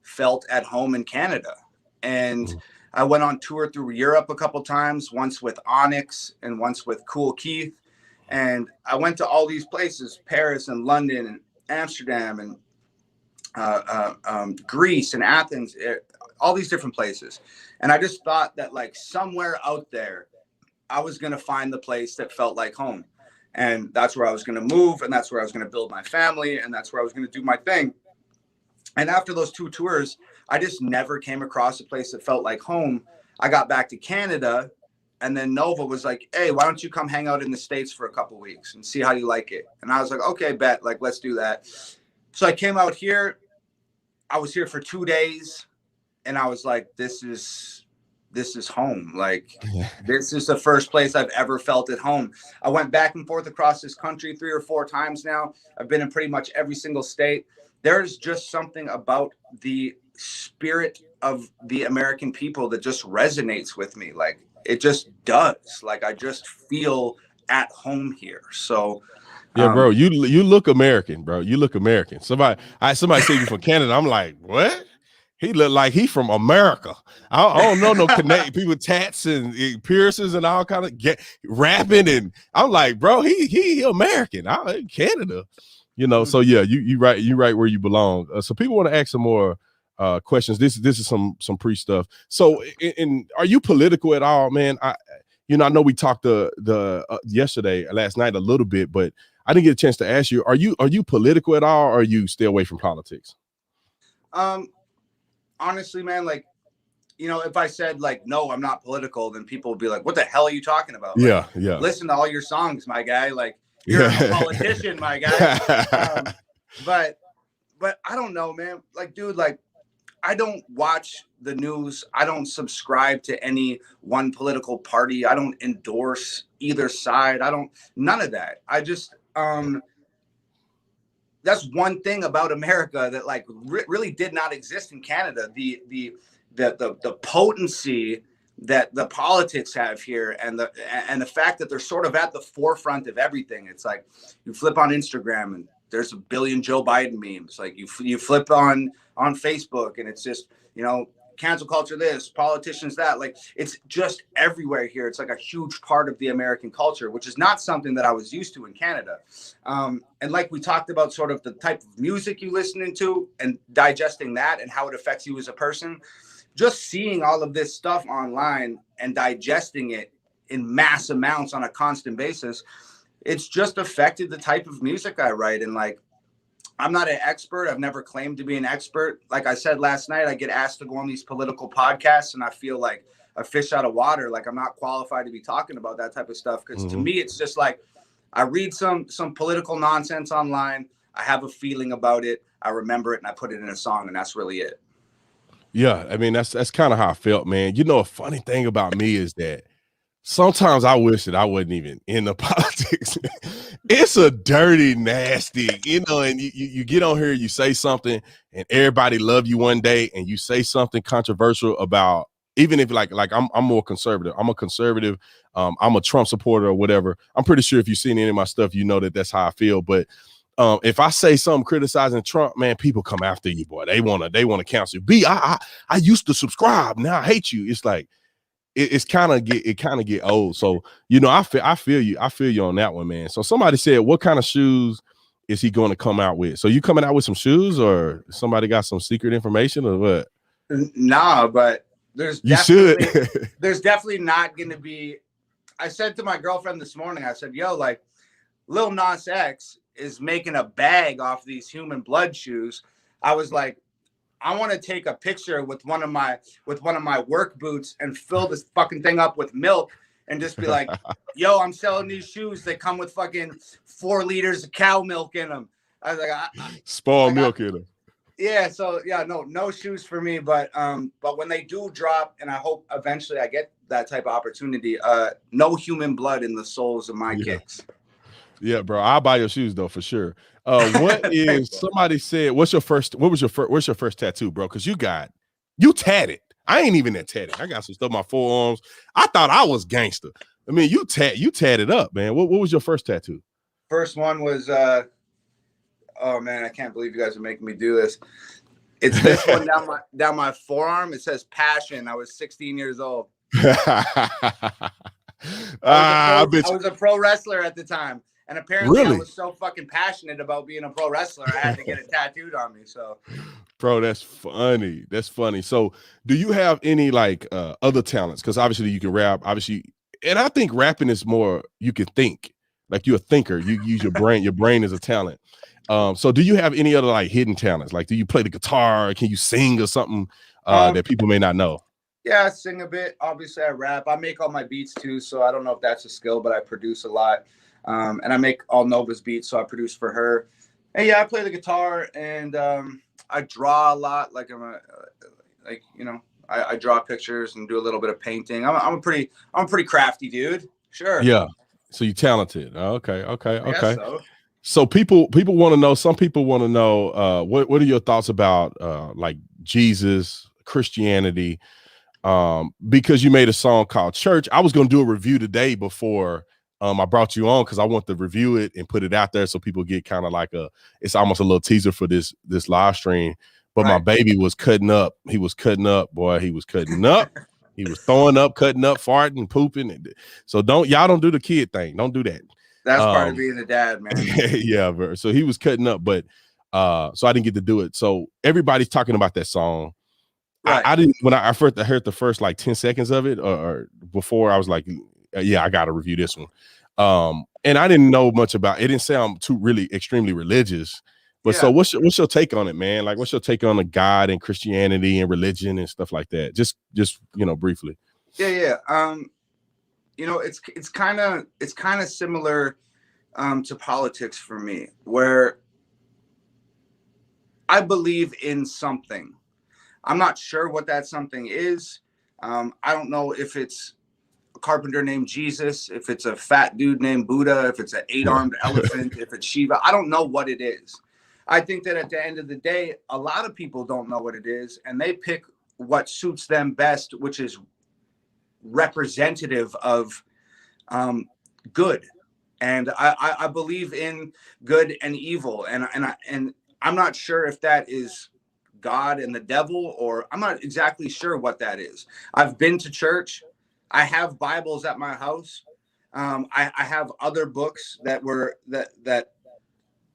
S2: felt at home in Canada, and I went on tour through Europe a couple times, once with Onyx and once with Cool Keith. And I went to all these places, Paris and London and Amsterdam and Greece and Athens, all these different places. And I just thought that like somewhere out there, I was going to find the place that felt like home. And that's where I was going to move. And that's where I was going to build my family. And that's where I was going to do my thing. And after those 2 tours, I just never came across a place that felt like home. I got back to Canada, and then Nova was like, "Hey, why don't you come hang out in the States for a couple of weeks and see how you like it?" And I was like, "Okay, bet. Like, let's do that." So I came out here. I was here for 2 days, and I was like, this is home. Like, this is the first place I've ever felt at home. I went back and forth across this country 3 or 4 times now. I've been in pretty much every single state. There's just something about the spirit of the American people that just resonates with me. Like, it just does. Like, I just feel at home here. So
S1: yeah, bro, you look American, bro. You look American. Somebody say you from Canada. I'm like, what? He look like he from America. I don't know no Canadian people with tats and piercings and all kind of rapping, and I'm like, bro, he American. Canada. So yeah, you right where you belong. So people want to ask some more questions. This is some pre stuff. So, are you political at all, man? I know we talked last night a little bit, but I didn't get a chance to ask you. Are you political at all, or are you stay away from politics?
S2: Honestly, man, like, if I said like, no, I'm not political, then people would be like, what the hell are you talking about? Like,
S1: yeah.
S2: Listen to all your songs, my guy. Like, you're a politician, my guy. But but I don't know, man. Like, dude, like, I don't watch the news. I don't subscribe to any one political party. I don't endorse either side. None of that. I just, that's one thing about America that like really did not exist in Canada. The potency that the politics have here, and the fact that they're sort of at the forefront of everything. It's like you flip on Instagram and there's a billion Joe Biden memes. Like you flip on Facebook and it's just, you know, cancel culture this, politicians that. Like, it's just everywhere here. It's like a huge part of the American culture, which is not something that I was used to in Canada. And like we talked about, sort of the type of music you listening to and digesting that and how it affects you as a person. Just seeing all of this stuff online and digesting it in mass amounts on a constant basis, it's just affected the type of music I write. And like, I'm not an expert. I've never claimed to be an expert. Like I said last night, I get asked to go on these political podcasts and I feel like a fish out of water. Like, I'm not qualified to be talking about that type of stuff. Because to me, it's just like, I read some political nonsense online. I have a feeling about it. I remember it and I put it in a song, and that's really it.
S1: Yeah, I mean, that's kind of how I felt, man. You know, a funny thing about me is that sometimes I wish that I wasn't even in the politics. It's a dirty, nasty, you know, and you get on here, you say something, and everybody love you one day, and you say something controversial about, even if like I'm more conservative. I'm a conservative. I'm a Trump supporter or whatever. I'm pretty sure if you've seen any of my stuff, you know that that's how I feel. But if I say something criticizing Trump, man, people come after you, boy. They wanna cancel you. I used to subscribe. Now I hate you. It's like it kind of get old. So, you know, I feel you on that one, man. So somebody said, what kind of shoes is he going to come out with? So you coming out with some shoes, or somebody got some secret information, or what?
S2: Nah, but there's definitely not going to be. I said to my girlfriend this morning, I said, yo, like, Lil Nas X is making a bag off these human blood shoes. I was like, I want to take a picture with one of my work boots and fill this fucking thing up with milk and just be like, yo, I'm selling these shoes. They come with fucking 4 liters of cow milk in them. I was like,
S1: spoiled milk in them.
S2: Yeah. So yeah, no shoes for me. But when they do drop, and I hope eventually I get that type of opportunity, no human blood in the soles of my kicks.
S1: Yeah, bro. I'll buy your shoes though, for sure. What is somebody said, what's your first tattoo, bro? Because you tatted. I ain't even that tatted. I got some stuff on my forearms. I thought I was gangster. I mean, you tatted up, man. What was your first tattoo?
S2: First one was oh man, I can't believe you guys are making me do this. It's this one down my forearm. It says passion. I was 16 years old. I was a pro wrestler at the time. And apparently I was so fucking passionate about being a pro wrestler, I had to get it tattooed on me. So,
S1: bro, that's funny. That's funny. So do you have any like other talents? Because obviously you can rap, obviously. And I think rapping is more, you can think. Like, you're a thinker. You use your brain. Your brain is a talent. So do you have any other like hidden talents? Like, do you play the guitar? Can you sing or something that people may not know?
S2: Yeah, I sing a bit. Obviously I rap. I make all my beats too. So I don't know if that's a skill, but I produce a lot. And I make all Nova's beats, so I produce for her. And yeah, I play the guitar, and I draw a lot. Like, I draw pictures and do a little bit of painting. I'm a pretty crafty dude. Sure.
S1: Yeah. So you're talented. Okay. So people want to know. Some people want to know what are your thoughts about like Jesus, Christianity? Because you made a song called Church. I was going to do a review today before I brought you on, because I want to review it and put it out there so people get kind of like it's almost a little teaser for this live stream. But my baby was cutting up. He was cutting up, boy. He was cutting up. He was throwing up, cutting up, farting, pooping. So y'all don't do the kid thing. Don't do that.
S2: That's part of being a dad, man.
S1: Yeah, bro. So he was cutting up, but so I didn't get to do it. So everybody's talking about that song. Right. I didn't, when I first heard the first like 10 seconds of it, or before, I was like, yeah, I got to review this one. And I didn't know much about it. Didn't sound too really extremely religious. But so what's your take on it, man? Like, what's your take on the God and Christianity and religion and stuff like that? Just briefly.
S2: Yeah. It's kind of similar to politics for me, where I believe in something. I'm not sure what that something is. I don't know if it's a carpenter named Jesus, if it's a fat dude named Buddha, if it's an 8-armed elephant, if it's Shiva. I don't know what it is. I think that at the end of the day, a lot of people don't know what it is, and they pick what suits them best, which is representative of good. And I believe in good and evil, and I'm not sure if that is God and the devil, or I'm not exactly sure what that is. I've been to church. I have Bibles at my house. I have other books that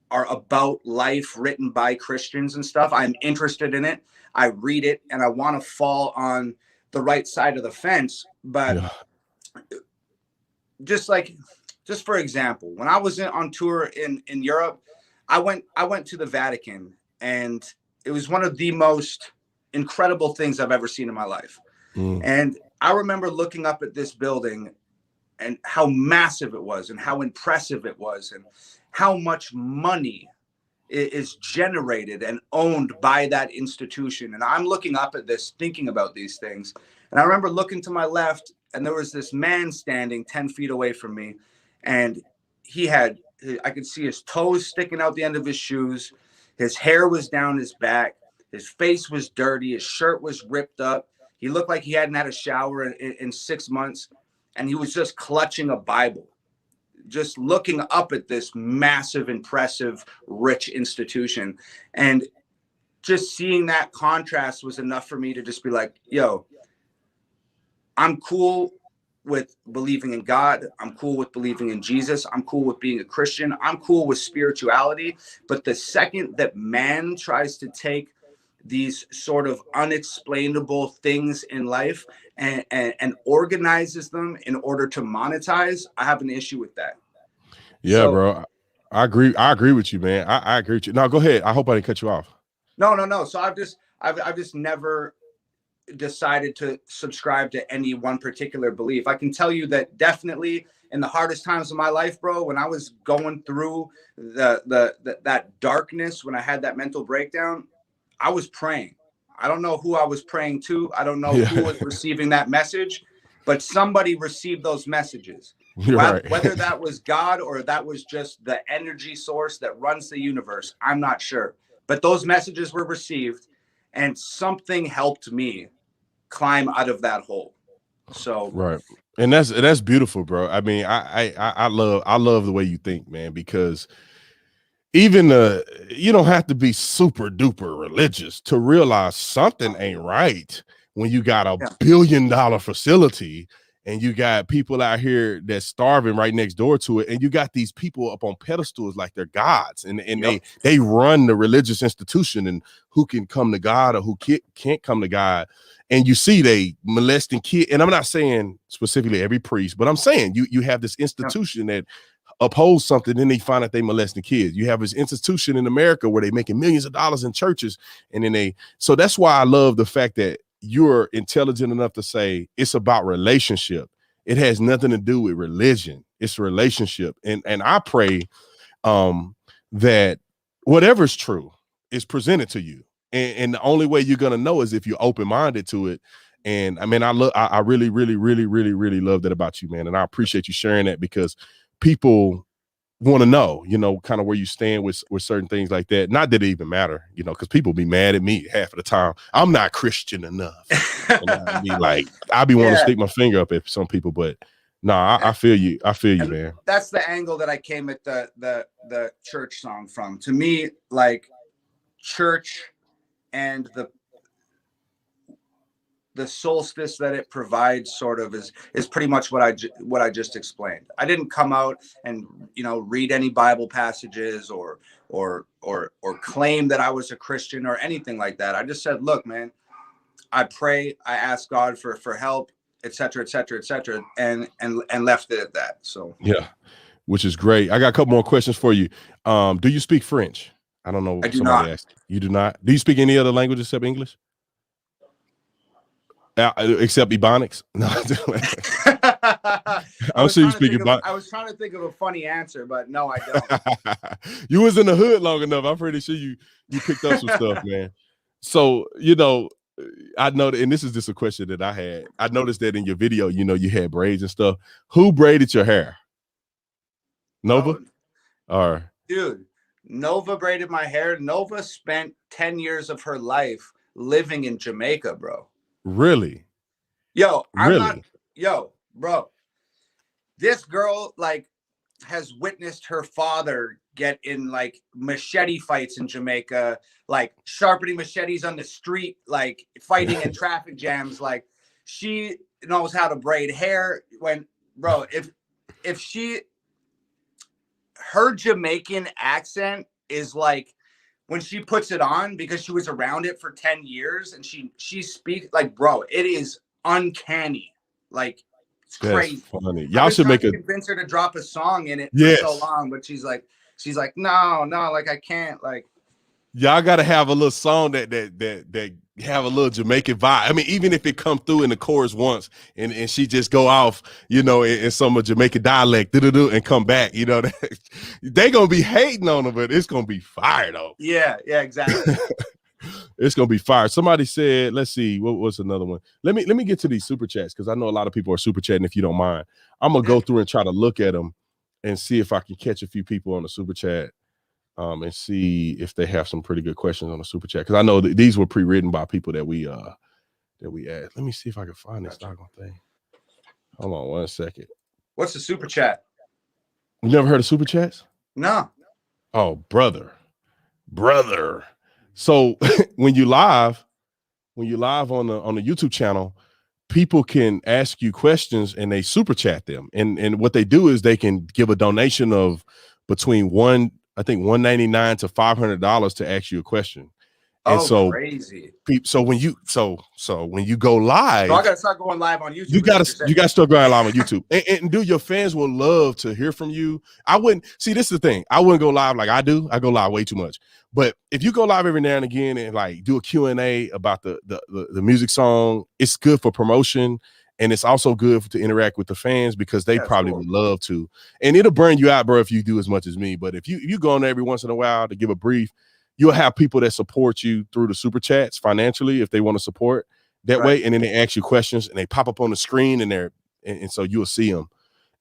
S2: are about life written by Christians and stuff. I'm interested in it. I read it, and I want to fall on the right side of the fence. But just for example, when I was on tour in Europe, I went to the Vatican, and it was one of the most incredible things I've ever seen in my life. And I remember looking up at this building and how massive it was and how impressive it was and how much money is generated and owned by that institution. And I'm looking up at this, thinking about these things. And I remember looking to my left, and there was this man standing 10 feet away from me. And I could see his toes sticking out the end of his shoes. His hair was down his back. His face was dirty. His shirt was ripped up. He looked like he hadn't had a shower in 6 months. And he was just clutching a Bible, just looking up at this massive, impressive, rich institution. And just seeing that contrast was enough for me to just be like, yo, I'm cool with believing in God. I'm cool with believing in Jesus. I'm cool with being a Christian. I'm cool with spirituality. But the second that man tries to take these sort of unexplainable things in life and organizes them in order to monetize, I have an issue with that.
S1: Yeah, so, bro. I agree with you, man. I agree with you. Now go ahead. I hope I didn't cut you off.
S2: No. So I've just never decided to subscribe to any one particular belief. I can tell you that definitely in the hardest times of my life, bro, when I was going through that darkness, when I had that mental breakdown, I was praying. I don't know who I was praying to. I don't know who was receiving that message, but somebody received those messages. Whether that was God or that was just the energy source that runs the universe, I'm not sure. But those messages were received, and something helped me climb out of that hole. So
S1: right. And that's beautiful, bro. I mean, I love the way you think, man, because even you don't have to be super duper religious to realize something ain't right when you got a $1 billion facility and you got people out here that's starving right next door to it, and you got these people up on pedestals like they're gods, and they run the religious institution, and who can come to God or who can't come to God. And you see they molesting kids, and I'm not saying specifically every priest, but I'm saying you have this institution that oppose something, then they find that they molesting kids. You have this institution in America where they're making millions of dollars in churches, and then so that's why I love the fact that you're intelligent enough to say it's about relationship. It has nothing to do with religion. It's relationship. And I pray that whatever's true is presented to you. And the only way you're gonna know is if you're open-minded to it. And I mean, I really, really, really, really, really love that about you, man. And I appreciate you sharing that, because people want to know, kind of where you stand with certain things like that. Not that it even matter, because people be mad at me half of the time. I'm not Christian enough. And I be wanting to stick my finger up at some people, but I feel you. I feel you, man.
S2: That's the angle that I came at the church song from. To me, like, church and the solstice that it provides sort of is pretty much what I just explained. I didn't come out and read any Bible passages or claim that I was a Christian or anything like that. I just said, look, man, I pray, I ask God for help, etc., and left it at that. So
S1: yeah, which is great. I got a couple more questions for you. Do you speak French? I don't know.
S2: I do not.
S1: Asked. You do not. Do you speak any other language except English? Except Ebonics? No. I'm sure you speak about.
S2: I was trying to think of a funny answer, but no, I don't.
S1: You was in the hood long enough. I'm pretty sure you picked up some stuff, man. So, you know, I know that, and this is just a question that I had. I noticed that in your video, you know, you had braids and stuff. Who braided your hair? Nova? Or
S2: dude, Nova braided my hair. Nova spent 10 years of her life living in Jamaica, bro.
S1: really?
S2: Yo,
S1: Really?
S2: Bro. This girl like has witnessed her father get in like machete fights in Jamaica, like sharpening machetes on the street, like fighting in traffic jams. Like she knows how to braid hair. When bro, if she her Jamaican accent is like when she puts it on because she was around it for 10 years and she speaks like bro, it is uncanny. Like it's crazy.
S1: That's funny.
S2: I've
S1: Y'all
S2: been
S1: should
S2: trying
S1: make
S2: to
S1: a
S2: convince her to drop a song in it for
S1: yes.
S2: so long, but she's like, no, like I can't. Like,
S1: y'all got to have a little song that have a little Jamaican vibe. I mean, even if it come through in the chorus once and she just go off, you know, in some Jamaican dialect, and come back, you know, they gonna be hating on her, but it's gonna be fire though.
S2: Yeah, exactly.
S1: It's gonna be fire. Somebody said, let's see, what's another one? Let me get to these super chats because I know a lot of people are super chatting. If you don't mind, I'm gonna go through and try to look at them and see if I can catch a few people on the super chat. And see if they have some pretty good questions on the super chat because I know that these were pre-written by people that we asked. Let me see if I can find this doggone thing. Hold on 1 second.
S2: What's the super chat?
S1: You never heard of super chats?
S2: No.
S1: Oh, brother. So when you live on the YouTube channel, people can ask you questions and they super chat them. And what they do is they can give a donation of between $199 to $500 to ask you a question. And so
S2: crazy.
S1: So when you when you go live,
S2: so I gotta start going live on YouTube.
S1: You gotta start going live on YouTube. and dude, your fans will love to hear from you. I wouldn't see this is the thing. I wouldn't go live like I do. I go live way too much. But if you go live every now and again and like do a Q&A about the music song, it's good for promotion. And it's also good to interact with the fans because they probably would love to. And it'll burn you out, bro, if you do as much as me. But if you go on there every once in a while to give a brief, you'll have people that support you through the super chats financially if they want to support that way. And then they ask you questions and they pop up on the screen and so you'll see them.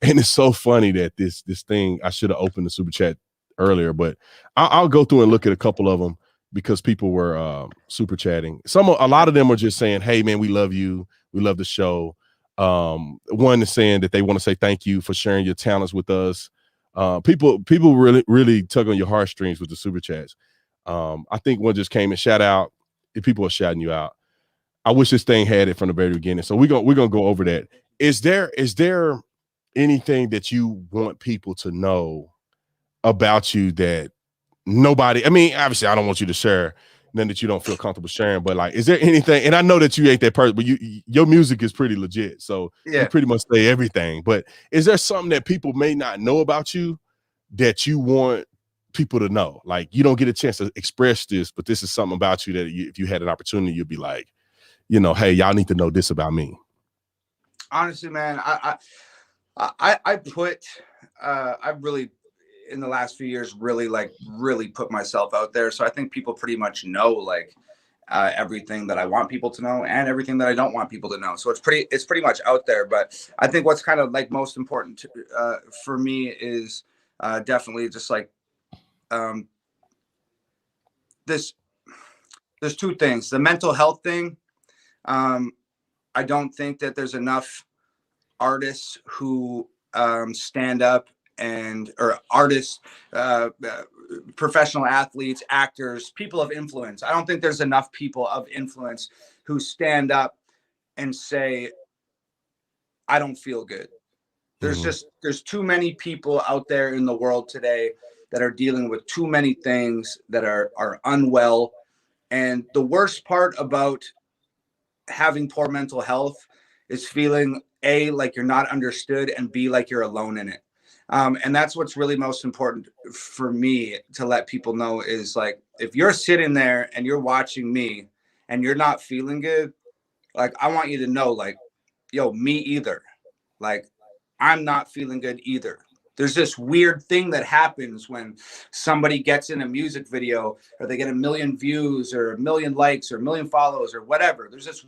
S1: And it's so funny that this thing, I should have opened the super chat earlier, but I'll go through and look at a couple of them because people were super chatting. A lot of them are just saying, hey man, we love you. We love the show. One is saying that they want to say thank you for sharing your talents with us. People really tug on your heartstrings with the super chats. I think one just came and shout out. If people are shouting you out, I wish this thing had it from the very beginning. So we're gonna go over that. Is there anything that you want people to know about you that nobody? I mean, obviously, I don't want you to share none that you don't feel comfortable sharing. But like, is there anything? And I know that you ain't that person, but your music is pretty legit, so you pretty much say everything. But is there something that people may not know about you that you want people to know? Like, you don't get a chance to express this, but this is something about you that if you had an opportunity, you'd be like, you know, hey, y'all need to know this about me.
S2: Honestly, man, I've really in the last few years really put myself out there. So I think people pretty much know like everything that I want people to know and everything that I don't want people to know. So it's pretty much out there. But I think what's kind of like most important for me is definitely just like there's two things. The mental health thing. I don't think that there's enough artists who stand up or artists, professional athletes, actors, people of influence. I don't think there's enough people of influence who stand up and say, I don't feel good. There's too many people out there in the world today that are dealing with too many things, that are unwell. And the worst part about having poor mental health is feeling A, like you're not understood, and B, like you're alone in it. And that's what's really most important for me to let people know is like, if you're sitting there and you're watching me and you're not feeling good, like I want you to know like, yo, me either. like I'm not feeling good either. There's this weird thing that happens when somebody gets in a music video or they get a million views or a million likes or a million follows or whatever. There's this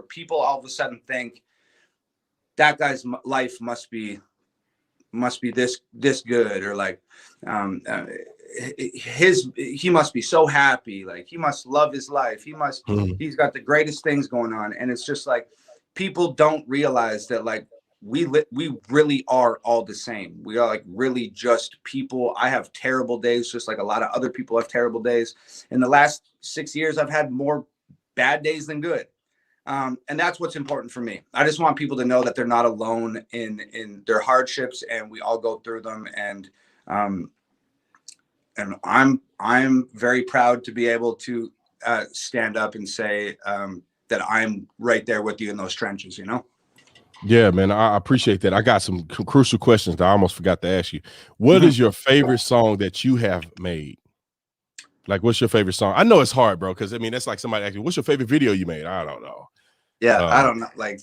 S2: people all of a sudden think that guy's life must be this good, or like he must be so happy, like he must love his life, he's got the greatest things going on. And it's just like people don't realize that like we really are all the same. We are like really just people. I have terrible days just like a lot of other people have terrible days. In the last 6 years I've had more bad days than good. And that's what's important for me. I just want people to know that they're not alone in their hardships, and we all go through them. And I'm very proud to be able to stand up and say that I'm right there with you in those trenches, you know?
S1: Yeah, man, I appreciate that. I got some crucial questions that I almost forgot to ask you. What is your favorite song that you have made? Like, what's your favorite song? I know it's hard, bro, because I mean, that's like somebody asking, what's your favorite video you made? I don't know.
S2: Yeah, I don't know. Like,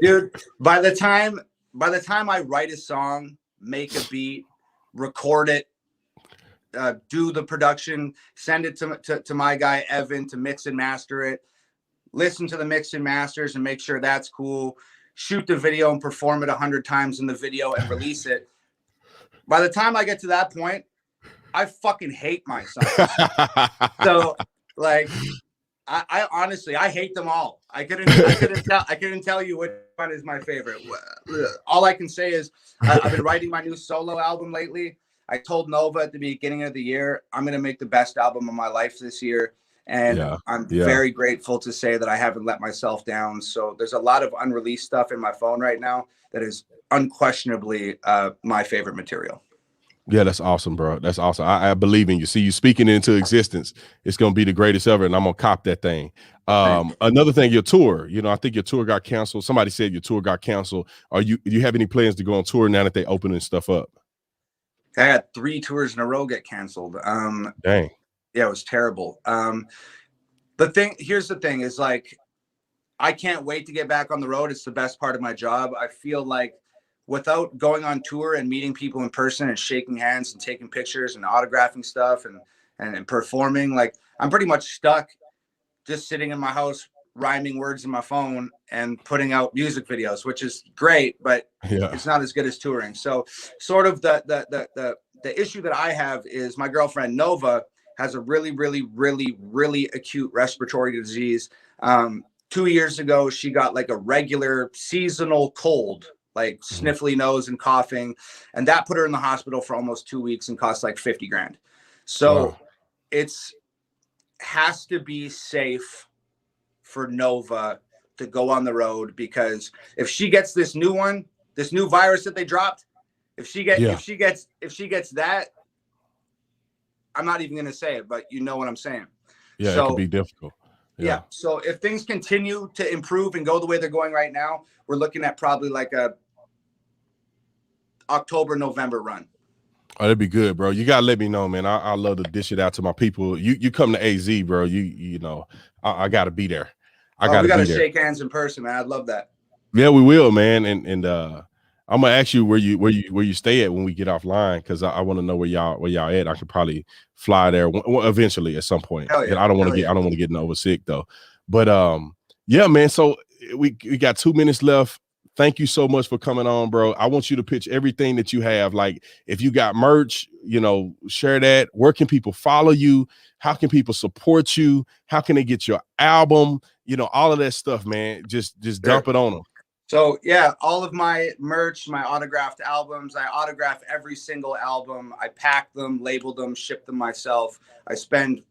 S2: dude, by the time I write a song, make a beat, record it, do the production, send it to my guy Evan to mix and master it, listen to the mix and masters and make sure that's cool, shoot the video and perform it 100 times in the video and release it. By the time I get to that point, I fucking hate my songs. So like I honestly I hate them all. I couldn't tell you which one is my favorite. All I can say is I've been writing my new solo album lately. I told Nova at the beginning of the year I'm going to make the best album of my life this year. And I'm very grateful to say that I haven't let myself down. So there's a lot of unreleased stuff in my phone right now that is unquestionably my favorite material.
S1: Yeah, that's awesome, bro. That's awesome. I believe in you. See, you speaking it into existence. It's going to be the greatest ever, and I'm going to cop that thing. Another thing, your tour. You know, I think your tour got canceled. Somebody said your tour got canceled. Do you have any plans to go on tour now that they opening stuff up?
S2: I had 3 tours in a row get canceled.
S1: Dang.
S2: Yeah, it was terrible. Here's the thing is like, I can't wait to get back on the road. It's the best part of my job. I feel like without going on tour and meeting people in person and shaking hands and taking pictures and autographing stuff and performing, like I'm pretty much stuck just sitting in my house, rhyming words in my phone and putting out music videos, which is great, but it's not as good as touring. So sort of the issue that I have is my girlfriend Nova has a really, really, really, really acute respiratory disease. 2 years ago, she got like a regular seasonal cold, like sniffly nose and coughing. And that put her in the hospital for almost 2 weeks and cost like 50 grand. So it's has to be safe for Nova to go on the road, because if she gets this new virus that they dropped, if she gets that, I'm not even going to say it, but you know what I'm saying.
S1: Yeah, so, it could be difficult.
S2: Yeah. So if things continue to improve and go the way they're going right now, we're looking at probably like a October, November run.
S1: Oh, that'd be good, bro. You gotta let me know, man. I love to dish it out to my people. You come to AZ, bro. You know, I gotta be there.
S2: We gotta shake hands in person, man. I'd love that.
S1: Yeah, we will, man. And I'm gonna ask you where you stay at when we get offline, because I want to know where y'all at. I could probably fly there eventually at some point. I don't want to get over sick though. But yeah, man. So we got 2 minutes left. Thank you so much for coming on, bro. I want you to pitch everything that you have. Like, if you got merch, you know, share that. Where can people follow you? How can people support you? How can they get your album? You know, all of that stuff, man. Just dump it on them.
S2: So yeah, all of my merch, my autographed albums, I autograph every single album. I pack them, label them, ship them myself. I spend,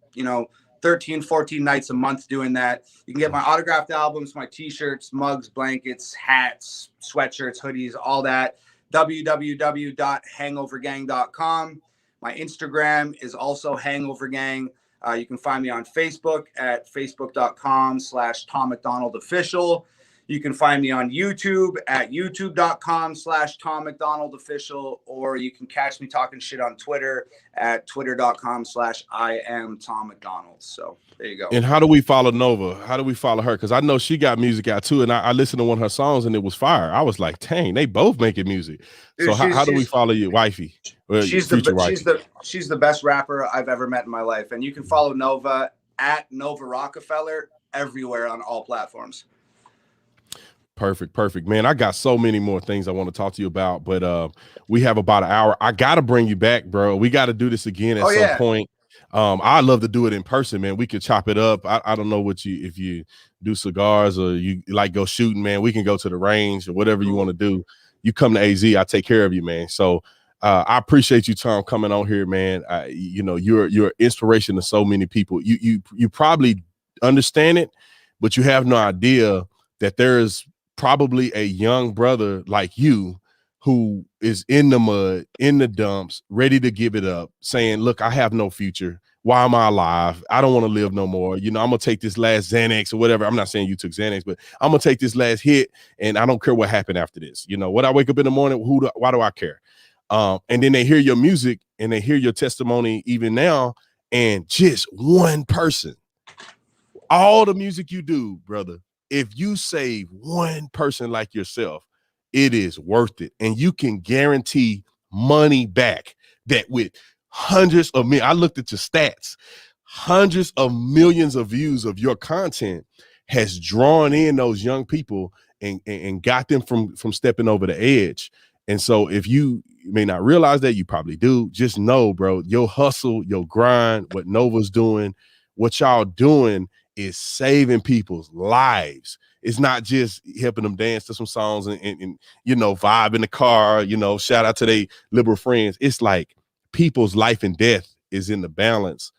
S2: 13, 14 nights a month doing that. You can get my autographed albums, my t-shirts, mugs, blankets, hats, sweatshirts, hoodies, all that. www.hangovergang.com. My Instagram is also hangovergang. You can find me on Facebook at facebook.com/Tom Macdonald official. You can find me on YouTube at youtube.com/Tom Macdonald official, or you can catch me talking shit on Twitter at twitter.com/I am Tom Macdonald. So there you go.
S1: And how do we follow Nova? How do we follow her? Because I know she got music out too, and I listened to one of her songs and it was fire. I was like, dang, they both making music.
S2: Dude,
S1: so how do we follow you, wifey?
S2: She's the best rapper I've ever met in my life. And you can follow Nova at Nova Rockefeller everywhere on all platforms.
S1: Perfect, man. I got so many more things I want to talk to you about, but we have about an hour. I gotta bring you back, bro. We got to do this again at some point. I'd love to do it in person, man. We could chop it up. I don't know if you do cigars or you like go shooting, man. We can go to the range or whatever you want to do. You come to AZ, I take care of you, man. So I appreciate you, Tom, coming on here, man. You're inspiration to so many people. You probably understand it, but you have no idea that there is probably a young brother like you who is in the mud, in the dumps, ready to give it up, saying, look, I have no future. Why am I alive? I don't want to live no more. I'm going to take this last Xanax or whatever. I'm not saying you took Xanax, but I'm going to take this last hit and I don't care what happened after this. When I wake up in the morning, why do I care? And then they hear your music and they hear your testimony even now, and just one person, all the music you do, brother, if you save one person like yourself, it is worth it. And you can guarantee money back that with hundreds of millions, I looked at your stats, hundreds of millions of views of your content has drawn in those young people and got them from stepping over the edge. And so if you may not realize that, you probably do, just know, bro, your hustle, your grind, what Nova's doing, what y'all doing is saving people's lives. It's not just helping them dance to some songs and vibe in the car, shout out to their liberal friends. It's like people's life and death is in the balance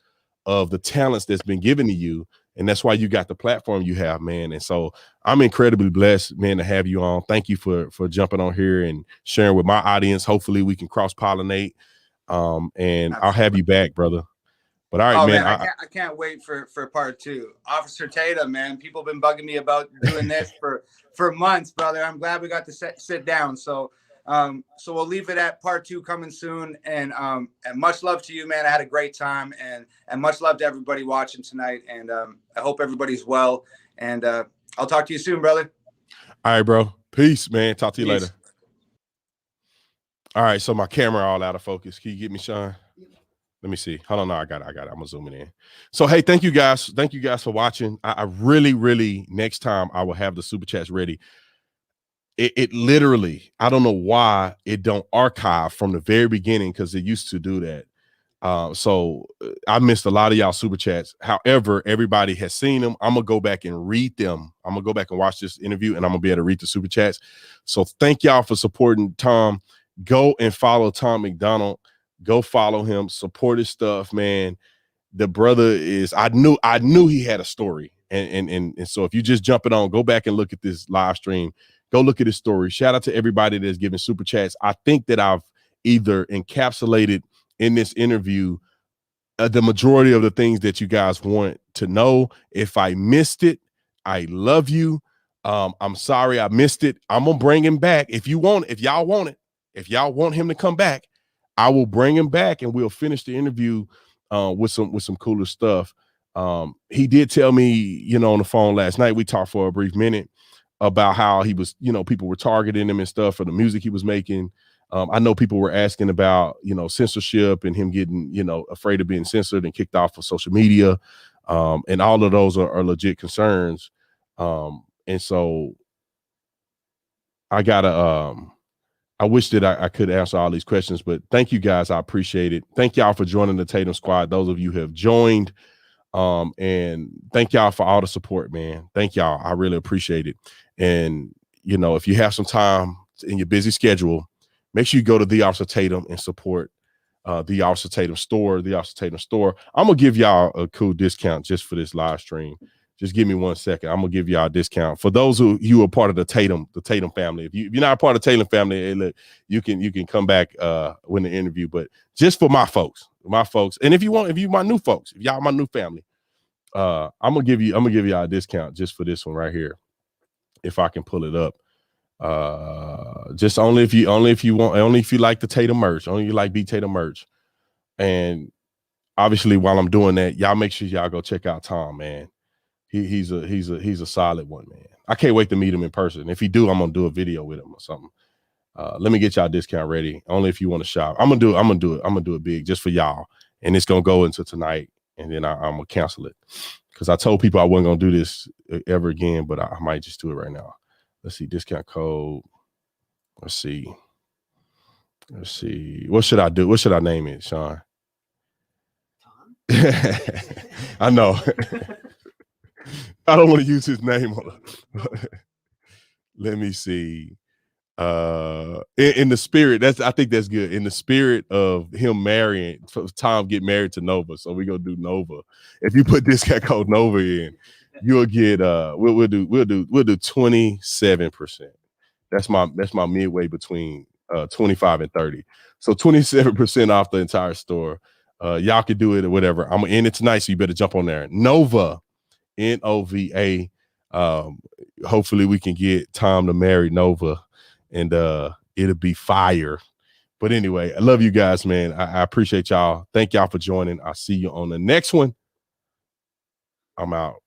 S1: of the talents that's been given to you. And that's why you got the platform you have, man. And so I'm incredibly blessed, man, to have you on. Thank you for jumping on here and sharing with my audience. Hopefully we can cross-pollinate. And absolutely. I'll have you back, brother. But all right, man.
S2: I can't wait for part 2. Officer Tatum, man. People have been bugging me about doing this for months, brother. I'm glad we got to sit down. So we'll leave it at part 2 coming soon. And much love to you, man. I had a great time, and much love to everybody watching tonight. And I hope everybody's well. And I'll talk to you soon, brother.
S1: All right, bro. Peace, man. Talk to you later. All right. So my camera all out of focus. Can you get me, Sean? Let me see. Hold on. No, I got it. I'm gonna zoom it in. So, hey, thank you guys. Thank you guys for watching. I really, next time I will have the super chats ready. It literally, I don't know why it don't archive from the very beginning, because it used to do that. So I missed a lot of y'all super chats. However, everybody has seen them. I'm gonna go back and read them. I'm gonna go back and watch this interview, and I'm gonna be able to read the super chats. So thank y'all for supporting Tom. Go and follow Tom Macdonald. Go follow him, support his stuff, man. The brother is, I knew he had a story. And so if you just jump it on, go back and look at this live stream, go look at his story. Shout out to everybody that's giving super chats. I think that I've either encapsulated in this interview the majority of the things that you guys want to know. If I missed it, I love you. I'm sorry I missed it. I'm gonna bring him back. If y'all want it, if y'all want him to come back, I will bring him back and we'll finish the interview with some cooler stuff. He did tell me, on the phone last night, we talked for a brief minute about how he was, people were targeting him and stuff for the music he was making. I know people were asking about, censorship and him getting, afraid of being censored and kicked off of social media. And all of those are legit concerns. And so I wish that I could answer all these questions, but thank you guys. I appreciate it. Thank y'all for joining the Tatum Squad. Those of you who have joined, and thank y'all for all the support, man. Thank y'all. I really appreciate it. And, if you have some time in your busy schedule, make sure you go to The Officer Tatum and support The Officer Tatum store, The Officer Tatum store. I'm going to give y'all a cool discount just for this live stream. Just give me 1 second. I'm gonna give y'all a discount for those who you are part of the Tatum family. If you're not a part of the Tatum family, hey, look, you can come back when the interview. But just for my folks, and if you my new folks, if y'all my new family, I'm gonna give y'all a discount just for this one right here. if I can pull it up. Just only if you want, only if you like the Tatum merch, only if you like B Tatum merch. And obviously while I'm doing that, y'all make sure y'all go check out Tom, man. He's a solid one, man. I can't wait to meet him in person. If he do, I'm gonna do a video with him or something. Let me get y'all discount ready. Only if you want to shop. I'm gonna do it big just for y'all. And it's gonna go into tonight, and then I'm gonna cancel it. Because I told people I wasn't gonna do this ever again, but I might just do it right now. Let's see, discount code. Let's see. What should I do? What should I name it, Sean? I know. I don't want to use his name on it. Let me see. In the spirit, I think that's good. In the spirit of him marrying, Tom get married to Nova. So we're gonna do Nova. If you put discount code Nova in, you'll get we'll do 27%. That's my midway between 25 and 30. So 27% off the entire store. Y'all can do it or whatever. I'm gonna end it tonight, so you better jump on there. Nova, Nova. Hopefully we can get Tom to marry Nova, and it'll be fire. But anyway, I love you guys, man. I appreciate y'all. Thank y'all for joining. I'll see you on the next one. I'm out.